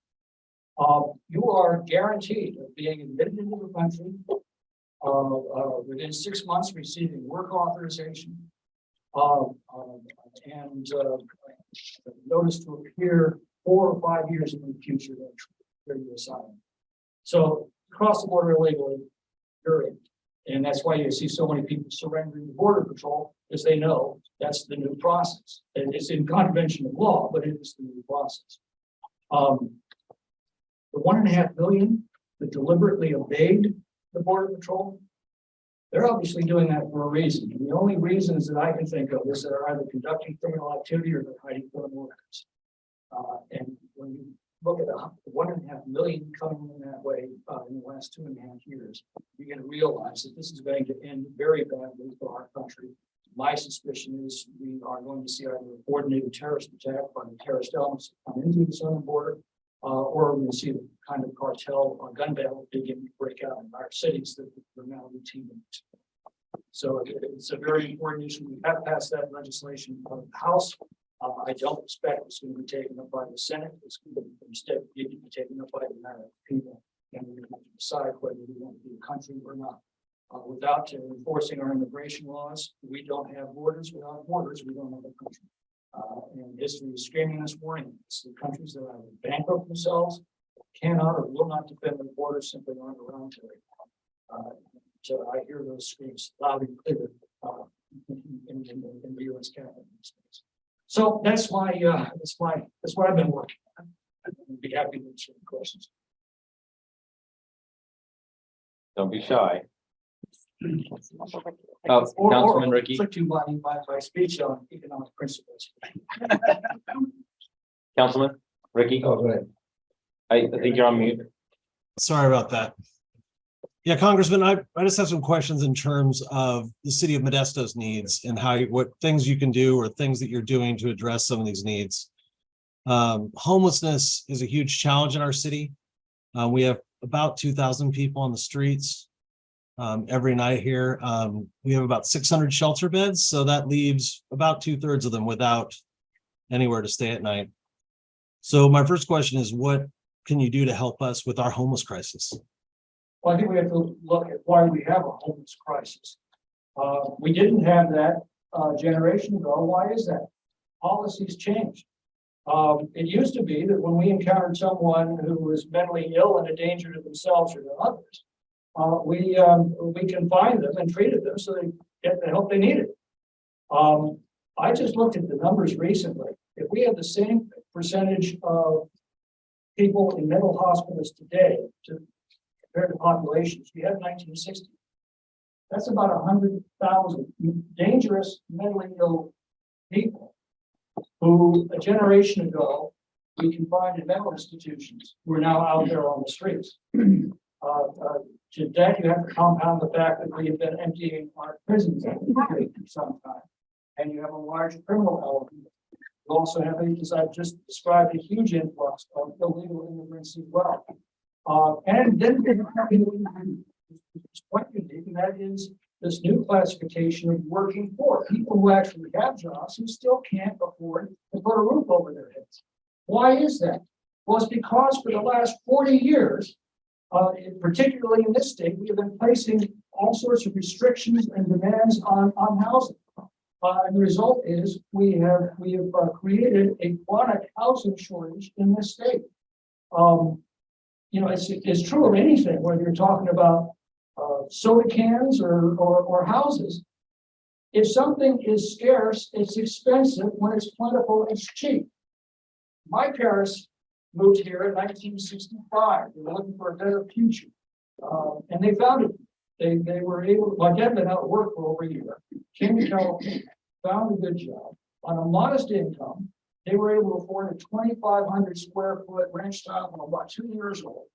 you are guaranteed of being admitted into the country within 6 months, receiving work authorization, and notice to appear 4 or 5 years in the future for your asylum. So cross the border illegally, you're in. And that's why you see so many people surrendering to Border Patrol, because they know that's the new process. And it's in contravention of law, but it is the new process. The 1.5 million that deliberately evade the Border Patrol, they're obviously doing that for a reason. And the only reasons that I can think of is that they're either conducting criminal activity or they're hiding criminal records. And when you look at the 1.5 million coming in that way in the last 2.5 years, you're going to realize that this is going to end very badly for our country. My suspicion is we are going to see either a coordinated terrorist attack by the terrorist elements that come into the southern border, or we're going to see the kind of cartel or gun battle begin to break out in our cities that are now routine. So it's a very important issue. We have passed that legislation out of the House. I don't expect it's going to be taken up by the Senate. It's going to instead be taken up by the American people, and we're going to have to decide whether we want to be a country or not. Without enforcing our immigration laws, we don't have borders. Without borders, we don't have a country. And history is screaming us warning. It's the countries that either bankrupt themselves, cannot or will not defend their borders, simply aren't around to it. So I hear those screams loud and clear in the U.S. Capitol these days. So that's what I've been working on. I'd be happy to answer questions. Don't be shy. Or Councilman Ricky. flick you my speech on economic principles. Councilman Ricky. Oh, go ahead. I think you're on mute. Sorry about that. Yeah, Congressman, I just have some questions in terms of the city of Modesto's needs and what things you can do or things that you're doing to address some of these needs. Homelessness is a huge challenge in our city. We have about 2,000 people on the streets every night here. We have about 600 shelter beds, so that leaves about 2/3 of them without anywhere to stay at night. So my first question is, what can you do to help us with our homeless crisis? Well, I think we have to look at why we have a homeless crisis. We didn't have that a generation ago. Why is that? Policies changed. It used to be that when we encountered someone who was mentally ill and a danger to themselves or to others, we confined them and treated them so they get the help they needed. I just looked at the numbers recently. If we had the same percentage of people in mental hospitals today compared to populations, we had 1960. That's about 100,000 dangerous mentally ill people who a generation ago we confined in mental institutions who are now out there on the streets. To that, you have to compound the fact that we have been emptying our prisons for some time. And you have a large criminal element. You also have, as I've just described, a huge influx of illegal immigrants as well. And then it's quite unique, and that is this new classification of working poor, people who actually have jobs who still can't afford to put a roof over their heads. Why is that? Well, it's because for the last 40 years, particularly in this state, we have been placing all sorts of restrictions and demands on housing. And the result is we have created a chronic housing shortage in this state. It's true of anything, whether you're talking about soda cans or houses. If something is scarce, it's expensive. When it's plentiful, it's cheap. My parents moved here in 1965. They were looking for a better future. And they found it. They were able, my dad had been out of work for over a year, came to California, found a good job on a modest income. They were able to afford a 2,500 square foot ranch style when about 2 years old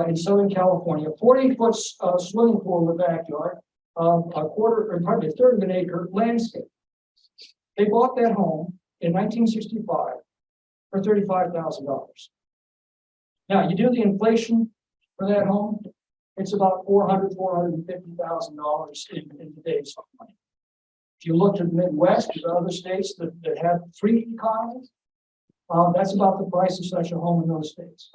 in Southern California, 40-foot swimming pool in the backyard, probably a third of an acre landscape. They bought that home in 1965 for $35,000. Now you do the inflation for that home, it's about $450,000 in today's money. If you look to the Midwest, to the other states that have free economies, that's about the price of such a home in those states.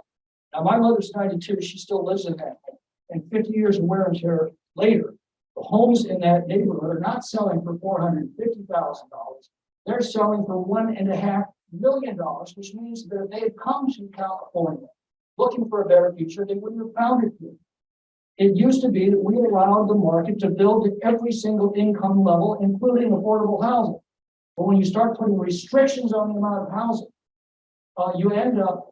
Now, my mother's 92, she still lives in that home. And 50 years of wear and tear later, the homes in that neighborhood are not selling for $450,000. They're selling for $1.5 million, which means that if they had come to California looking for a better future, they wouldn't have found it here. It used to be that we allowed the market to build at every single income level, including affordable housing. But when you start putting restrictions on the amount of housing, you end up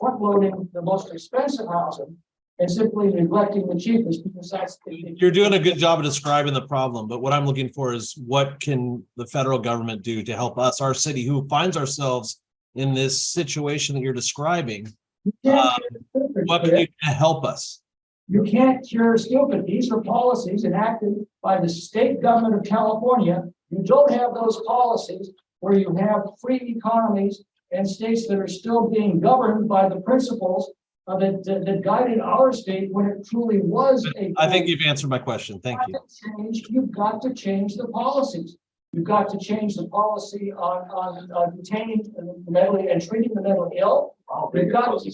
front-loading the most expensive housing and simply neglecting the cheapest because that's You're doing a good job of describing the problem, but what I'm looking for is what can the federal government do to help us, our city, who finds ourselves in this situation that you're describing? What can you do to help us? You can't cure stupid. These are policies enacted by the state government of California. You don't have those policies where you have free economies and states that are still being governed by the principles that guided our state when it truly was a. I think you've answered my question. Thank you. You've got to change the policies. You've got to change the policy on detaining the mentally and treating the mentally ill. You've got to.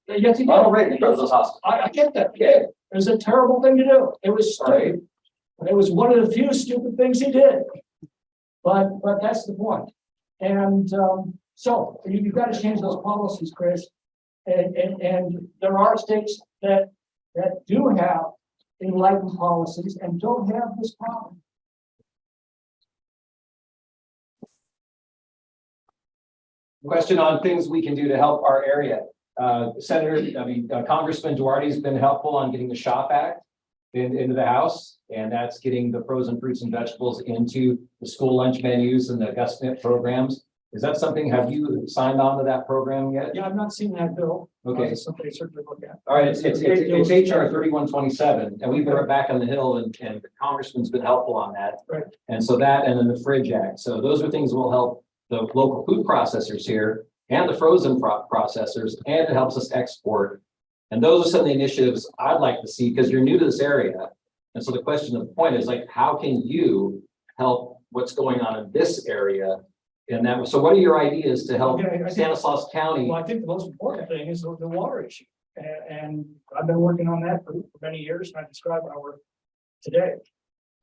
Yes, he did. I get that. Yeah, it was a terrible thing to do. It was stupid. It was one of the few stupid things he did. But that's the point. And so you've got to change those policies, Chris. And there are states that do have enlightened policies and don't have this problem. Question on things we can do to help our area. Congressman Duarte's been helpful on getting the SHOP Act into the House, and that's getting the frozen fruits and vegetables into the school lunch menus and the GusNet programs. Is that something, have you signed on to that program yet? Yeah, I've not seen that bill. Okay. Somebody certainly look at. All right, it's HR 3127, and we've been back on the Hill, and the Congressman's been helpful on that. Right. And so that, and then the Fridge Act. So those are things that will help the local food processors here and the frozen processors, and it helps us export. And those are some of the initiatives I'd like to see, because you're new to this area. And so the question of the point is, like, how can you help what's going on in this area? And that, so what are your ideas to help Stanislaus County? Well, I think the most important thing is the water issue. And I've been working on that for many years, and I describe our work today.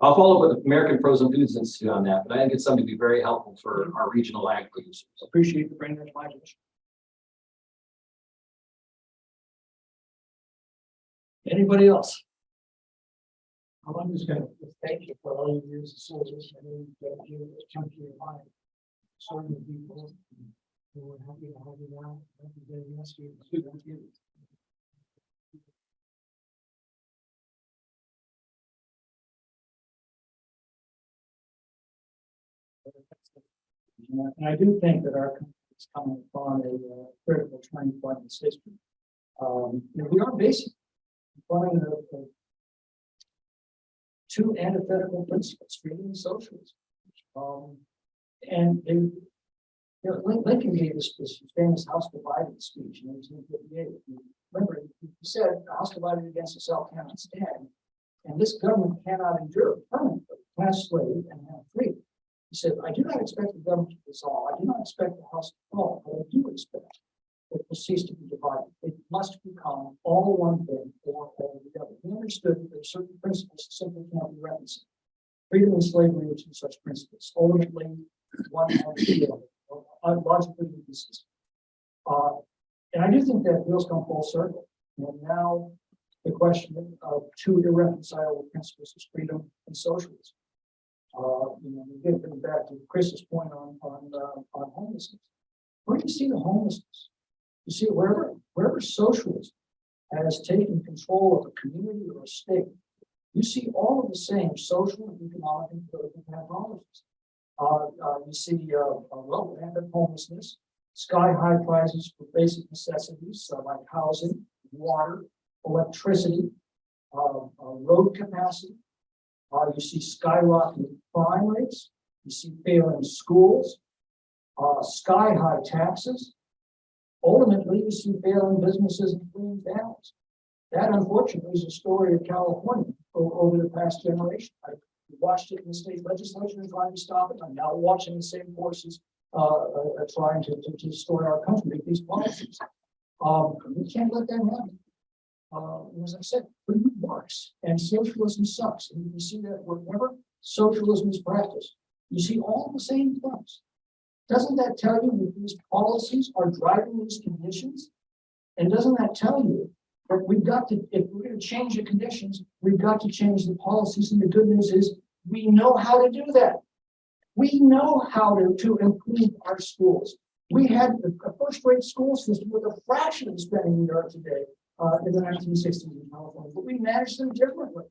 I'll follow up with the American Frozen Foods Institute on that, but I think it's something to be very helpful for our regional ag producers. Appreciate you bringing that to my attention. Anybody else? I'm just gonna thank you for all your years of service. I know you've dedicated a chunk of your life serving people. And we're happy to have you now. Thank you very much. Thank you. And I do think that our country is coming upon a critical turning point in its history. We are basically running two antithetical principles, freedom and socialism. Lincoln gave us this famous House Divided speech in 1858. Remember, he said, "The House divided against itself cannot stand, and this government cannot endure permanently, cast slave and have freedom." He said, "I do not expect the government to dissolve. I do not expect the House to fall, but I do expect that it will cease to be divided. It must become all one thing or all the other." He understood that there are certain principles that simply cannot be reconciled. Freedom and slavery were two such principles. Ultimately, one has the other, logically inconsistent. And I do think that wheels come full circle. And now the question of two irreconcilable principles is freedom and socialism. We get back to Chris's point on homelessness. Where do you see the homelessness? You see it wherever socialism has taken control of a community or a state. You see all of the same social, economic, and political pathologies. You see rampant homelessness, sky-high prices for basic necessities like housing, water, electricity, road capacity. You see skyrocketing crime rates. You see failing schools, sky-high taxes. Ultimately, you see failing businesses and fleeing families. That, unfortunately, is the story of California over the past generation. I watched it in the state legislature and trying to stop it. I'm now watching the same forces trying to destroy our country with these policies. We can't let that happen. As I said, freedom works and socialism sucks. And you can see that wherever socialism is practiced, you see all the same things. Doesn't that tell you that these policies are driving these conditions? And doesn't that tell you that we've got to, if we're going to change the conditions, we've got to change the policies? And the good news is we know how to do that. We know how to improve our schools. We had a first-rate school system with a fraction of the spending we are today in the 1960s in California, but we managed them differently.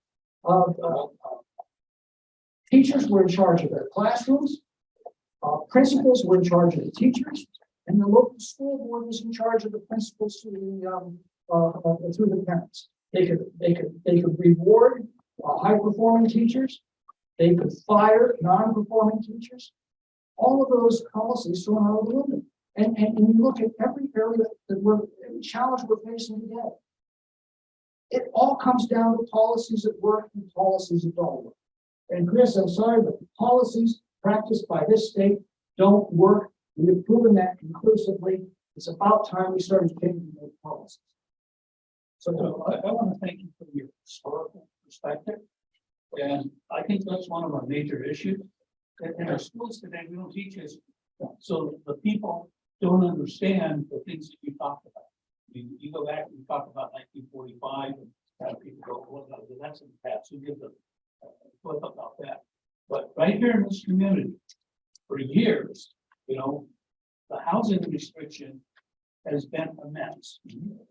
Teachers were in charge of their classrooms. Principals were in charge of the teachers, and the local school board was in charge of the principals through the parents. They could reward high-performing teachers. They could fire non-performing teachers. All of those policies thrown out of the window. And you look at every area every challenge we're facing today. It all comes down to policies that work and policies that don't work. And Chris, I'm sorry, but the policies practiced by this state don't work. We have proven that conclusively. It's about time we started changing those policies. So I want to thank you for your historical perspective. And I think that's one of our major issues. In our schools today, we don't teach history. So the people don't understand the things that you talked about. I mean, you go back and you talk about 1945 and have people go, well, that's in the past. Who gives a flip about that? But right here in this community, for years, the housing restriction has been immense.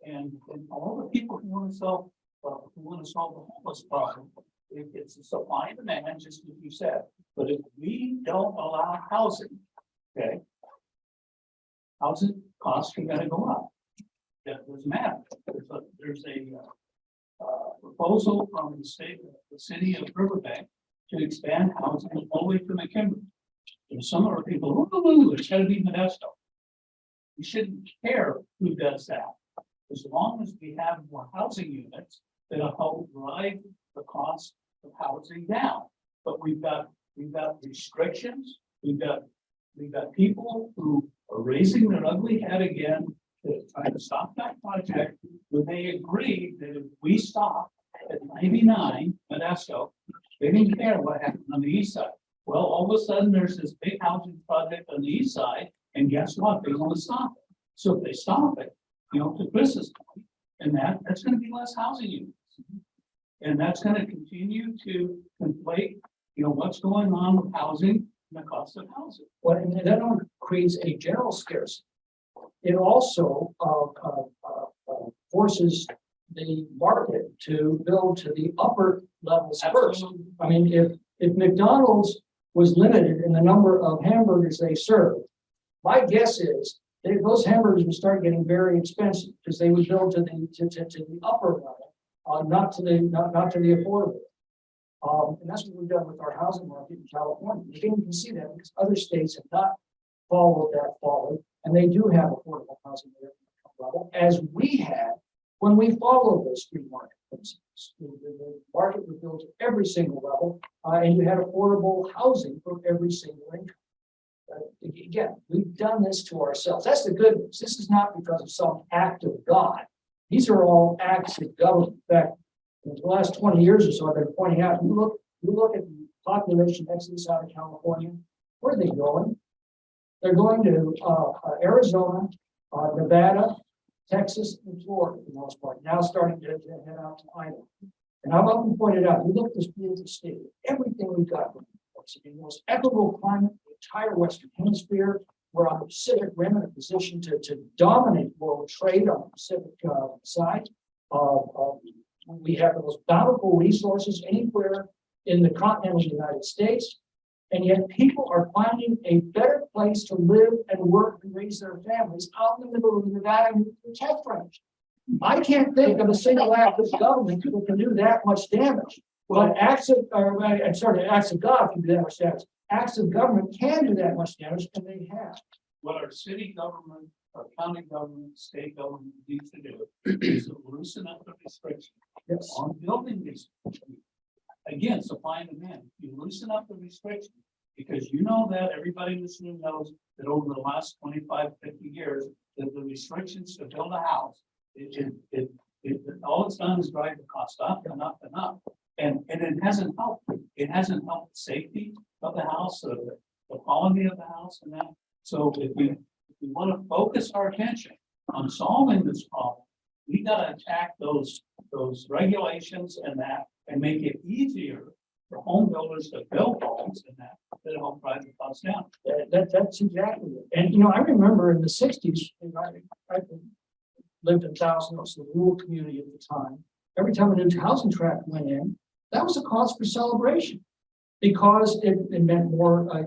And all the people who want to solve the homeless problem, it's a supply and demand, just as you said. But if we don't allow housing, okay, housing costs are going to go up. That doesn't matter. There's a proposal from the city of Riverbank to expand housing all the way to McKinley. And some of our people, it's got to be Modesto. We shouldn't care who does that. As long as we have more housing units, that'll help drive the cost of housing down. But we've got restrictions. We've got people who are raising their ugly head again to try to stop that project when they agreed that if we stop at 99 Modesto, they didn't care what happened on the east side. Well, all of a sudden there's this big housing project on the east side, and guess what? They want to stop it. So if they stop it, to Chris's point, and that's going to be less housing units. And that's gonna continue to conflate, you know, what's going on with housing and the cost of housing. Well, and that only creates a general scarcity. It also forces the market to build to the upper levels first. Absolutely. I mean, if McDonald's was limited in the number of hamburgers they serve, my guess is those hamburgers would start getting very expensive because they would build to the upper level, not to the affordable. And that's what we've done with our housing market in California. You can see that because other states have not followed that forward, and they do have affordable housing there at the level, as we had when we followed those free market principles. The market was built at every single level, and you had affordable housing for every single income. Again, we've done this to ourselves. That's the good news. This is not because of some act of God. These are all acts of government. In fact, in the last 20 years or so, I've been pointing out, you look at the population exodus out of California, where are they going? They're going to Arizona, Nevada, Texas, and Florida for the most part. Now starting to head out to Idaho. And I've often pointed out, you look at this beautiful state, everything we've got, it's the most equitable climate, the entire Western Hemisphere. We're on the Pacific Rim in a position to dominate world trade on the Pacific side. We have the most bountiful resources anywhere in the continental United States. And yet people are finding a better place to live and work and raise their families out in the middle of the Nevada Tech Range. I can't think of a single act of government that can do that much damage. But acts of God can do that much damage. Acts of government can do that much damage, and they have. What our city government, our county government, state government needs to do is to loosen up the restrictions on building these. Again, supply and demand. You loosen up the restrictions because you know that everybody in this room knows that over the last 25, 50 years, that the restrictions to build a house, all it's done is drive the cost up and up and up. And it hasn't helped. It hasn't helped the safety of the house, or the quality of the house and that. So if we want to focus our attention on solving this problem, we got to attack those regulations and that, and make it easier for home builders to build homes and that help drive the cost down. That's exactly it. And I remember in the 60s, I lived in Thousand Oaks, the rural community at the time. Every time a new housing tract went in, that was a cause for celebration. Because it meant more, a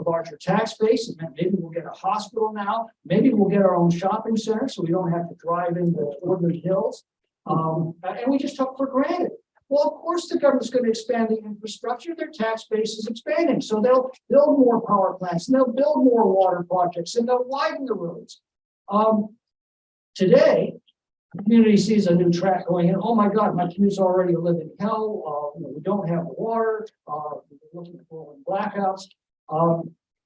larger tax base. It meant maybe we'll get a hospital now. Maybe we'll get our own shopping center so we don't have to drive into Woodland Hills. And we just took for granted. Well, of course, the government's going to expand the infrastructure. Their tax base is expanding. So they'll build more power plants and they'll build more water projects and they'll widen the roads. Today, the community sees a new track going in. Oh my God, my community's already a living hell. We don't have water. We're looking at rolling blackouts.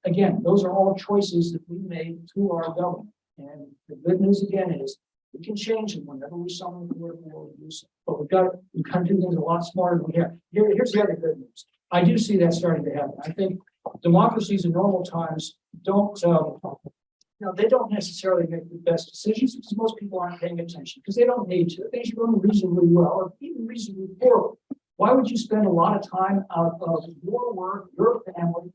Again, those are all choices that we made through our government. And the good news again is we can change them whenever we summon the word war to do so. But we've got to do things a lot smarter than we have. Here's the other good news. I do see that starting to happen. I think democracies in normal times don't. They don't necessarily make the best decisions because most people aren't paying attention because they don't need to. Things are going reasonably well or even reasonably poorly. Why would you spend a lot of time out of your work, your family,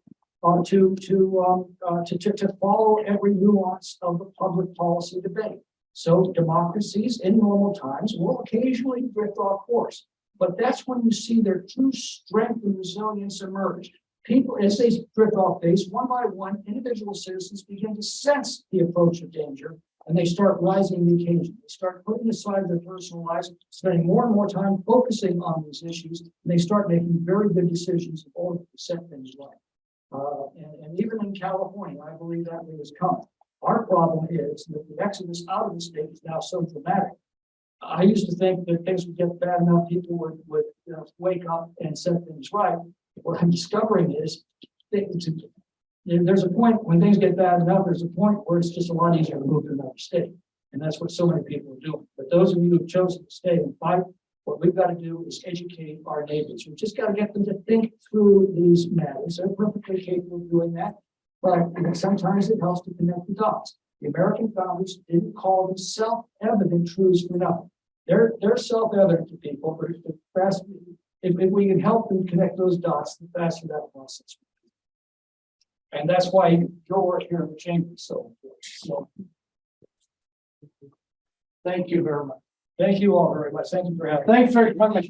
to follow every nuance of the public policy debate? So democracies in normal times will occasionally drift off course, but that's when you see their true strength and resilience emerge. People, as they drift off base, one by one, individual citizens begin to sense the approach of danger, and they start rising the occasion. They start putting aside their personal lives, spending more and more time focusing on these issues, and they start making very good decisions in order to set things right. And even in California, I believe that day is coming. Our problem is that the exodus out of the state is now so dramatic. I used to think that things would get bad enough, people would wake up and set things right. What I'm discovering is there's a point when things get bad enough, there's a point where it's just a lot easier to move to another state. And that's what so many people are doing. But those of you who have chosen to stay and fight, what we've got to do is educate our neighbors. We've just got to get them to think through these matters. They're perfectly capable of doing that. But sometimes it helps to connect the dots. The American founders didn't call them self-evident truths for nothing. They're self-evident to people, but if the fast, if we can help them connect those dots, the faster that process. will be. And that's why your work here in the chamber is so important. So. Thank you very much. Thank you all very much. Thank you for having. Thanks very much.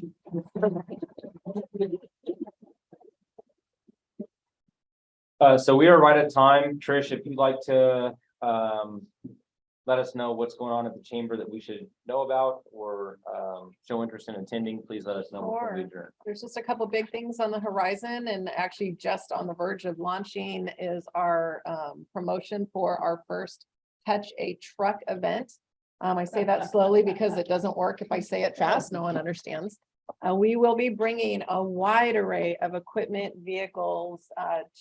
So we are right at time. Trish, if you'd like to, let us know what's going on at the chamber that we should know about or, show interest in attending, please let us know. before we Sure. adjourn. There's just a couple big things on the horizon and actually just on the verge of launching is our promotion for our first Touch a Truck event. I say that slowly because it doesn't work if I say it fast, no one understands. We will be bringing a wide array of equipment, vehicles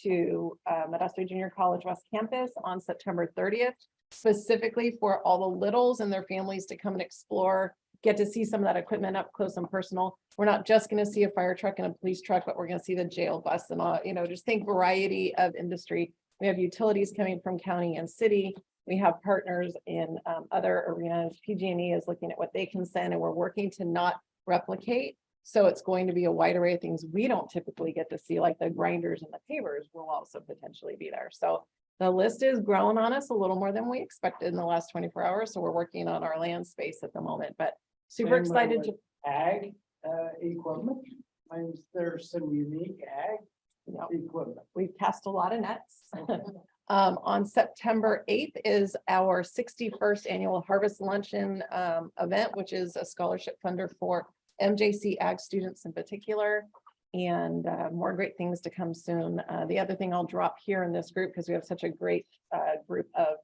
to Modesto Junior College West Campus on September 30th, specifically for all the littles and their families to come and explore, get to see some of that equipment up close and personal. We're not just going to see a fire truck and a police truck, but we're going to see the jail bus and all, just think variety of industry. We have utilities coming from county and city. We have partners in other arenas. PG&E is looking at what they can send, and we're working to not replicate. So it's going to be a wide array of things we don't typically get to see, like the grinders and the pavers will also potentially be there. So the list is growing on us a little more than we expected in the last 24 hours. So we're working on our land space at the moment, but super excited to. Ag, equipment. There's some unique ag equipment. We've cast a lot of nets. On September 8th is our 61st annual Harvest Luncheon event, which is a scholarship funder for MJC Ag students in particular. And more great things to come soon. The other thing I'll drop here in this group, because we have such a great group of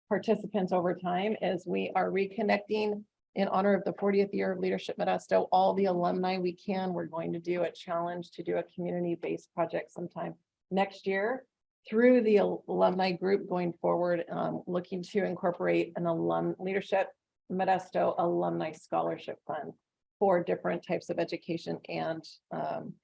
participants over time, is we are reconnecting in honor of the 40th year of Leadership Modesto. All the alumni we can, we're going to do a challenge to do a community-based project sometime next year through the alumni group going forward, looking to incorporate an Leadership Modesto Alumni Scholarship Fund for different types of education and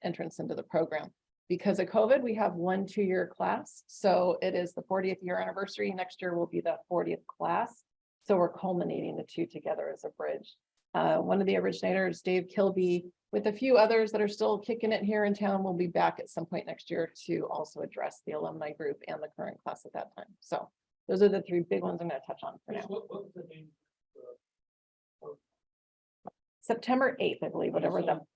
entrance into the program. Because of COVID, we have 1 2-year class. So it is the 40th year anniversary. Next year will be the 40th class. So we're culminating the two together as a bridge. One of the originators, Dave Kilby, with a few others that are still kicking it here in town, will be back at some point next year to also address the alumni group and the current class at that time. So those are the 3 big ones I'm going to touch on for now. What was the name? September 8th, I believe, whatever Yep.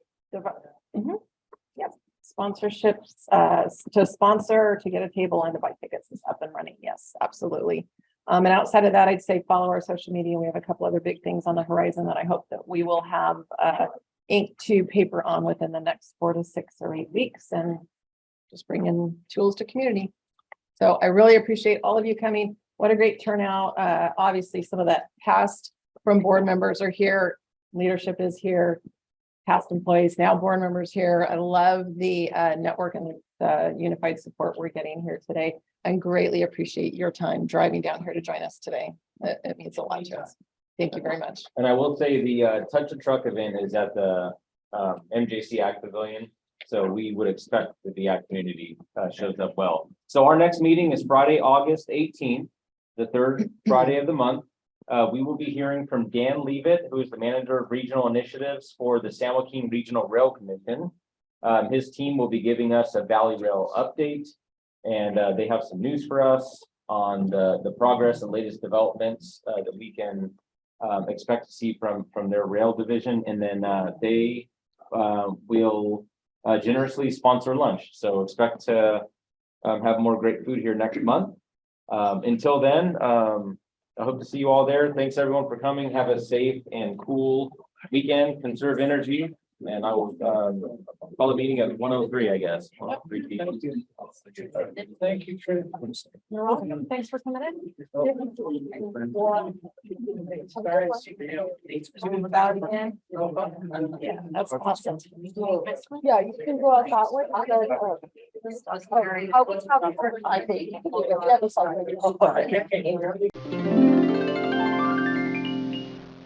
Sponsorships to sponsor, to get a table and to buy tickets is up and running. Yes, absolutely. And outside of that, I'd say follow our social media. We have a couple other big things on the horizon that I hope that we will have ink to paper on within the next 4 to 6 or 8 weeks, and just bring in tools to community. So I really appreciate all of you coming. What a great turnout. Obviously, some of that past from board members are here. Leadership is here. Past employees, now board members here. I love the network and the unified support we're getting here today, and greatly appreciate your time driving down here to join us today. It means a lot to us. Thank you very much. And I will say the Touch a Truck event is at the MJC Ag Pavilion. So we would expect that the ag community shows up well. So our next meeting is Friday, August 18th, the 3rd Friday of the month. We will be hearing from Dan Leavitt, who is the manager of regional initiatives for the San Joaquin Regional Rail Commission. His team will be giving us a Valley Rail update, and they have some news for us on the progress and latest developments that we can expect to see from their rail division. And then they will generously sponsor lunch. So expect to have more great food here next month. Until then, I hope to see you all there. Thanks everyone for coming. Have a safe and cool weekend. Conserve energy. And I will call the meeting at 1:03, I guess. 1:03 p.m. Thank you, Trent. You're welcome. Thanks for coming in. Yeah, that's awesome. Yeah, you can go out that way. I think.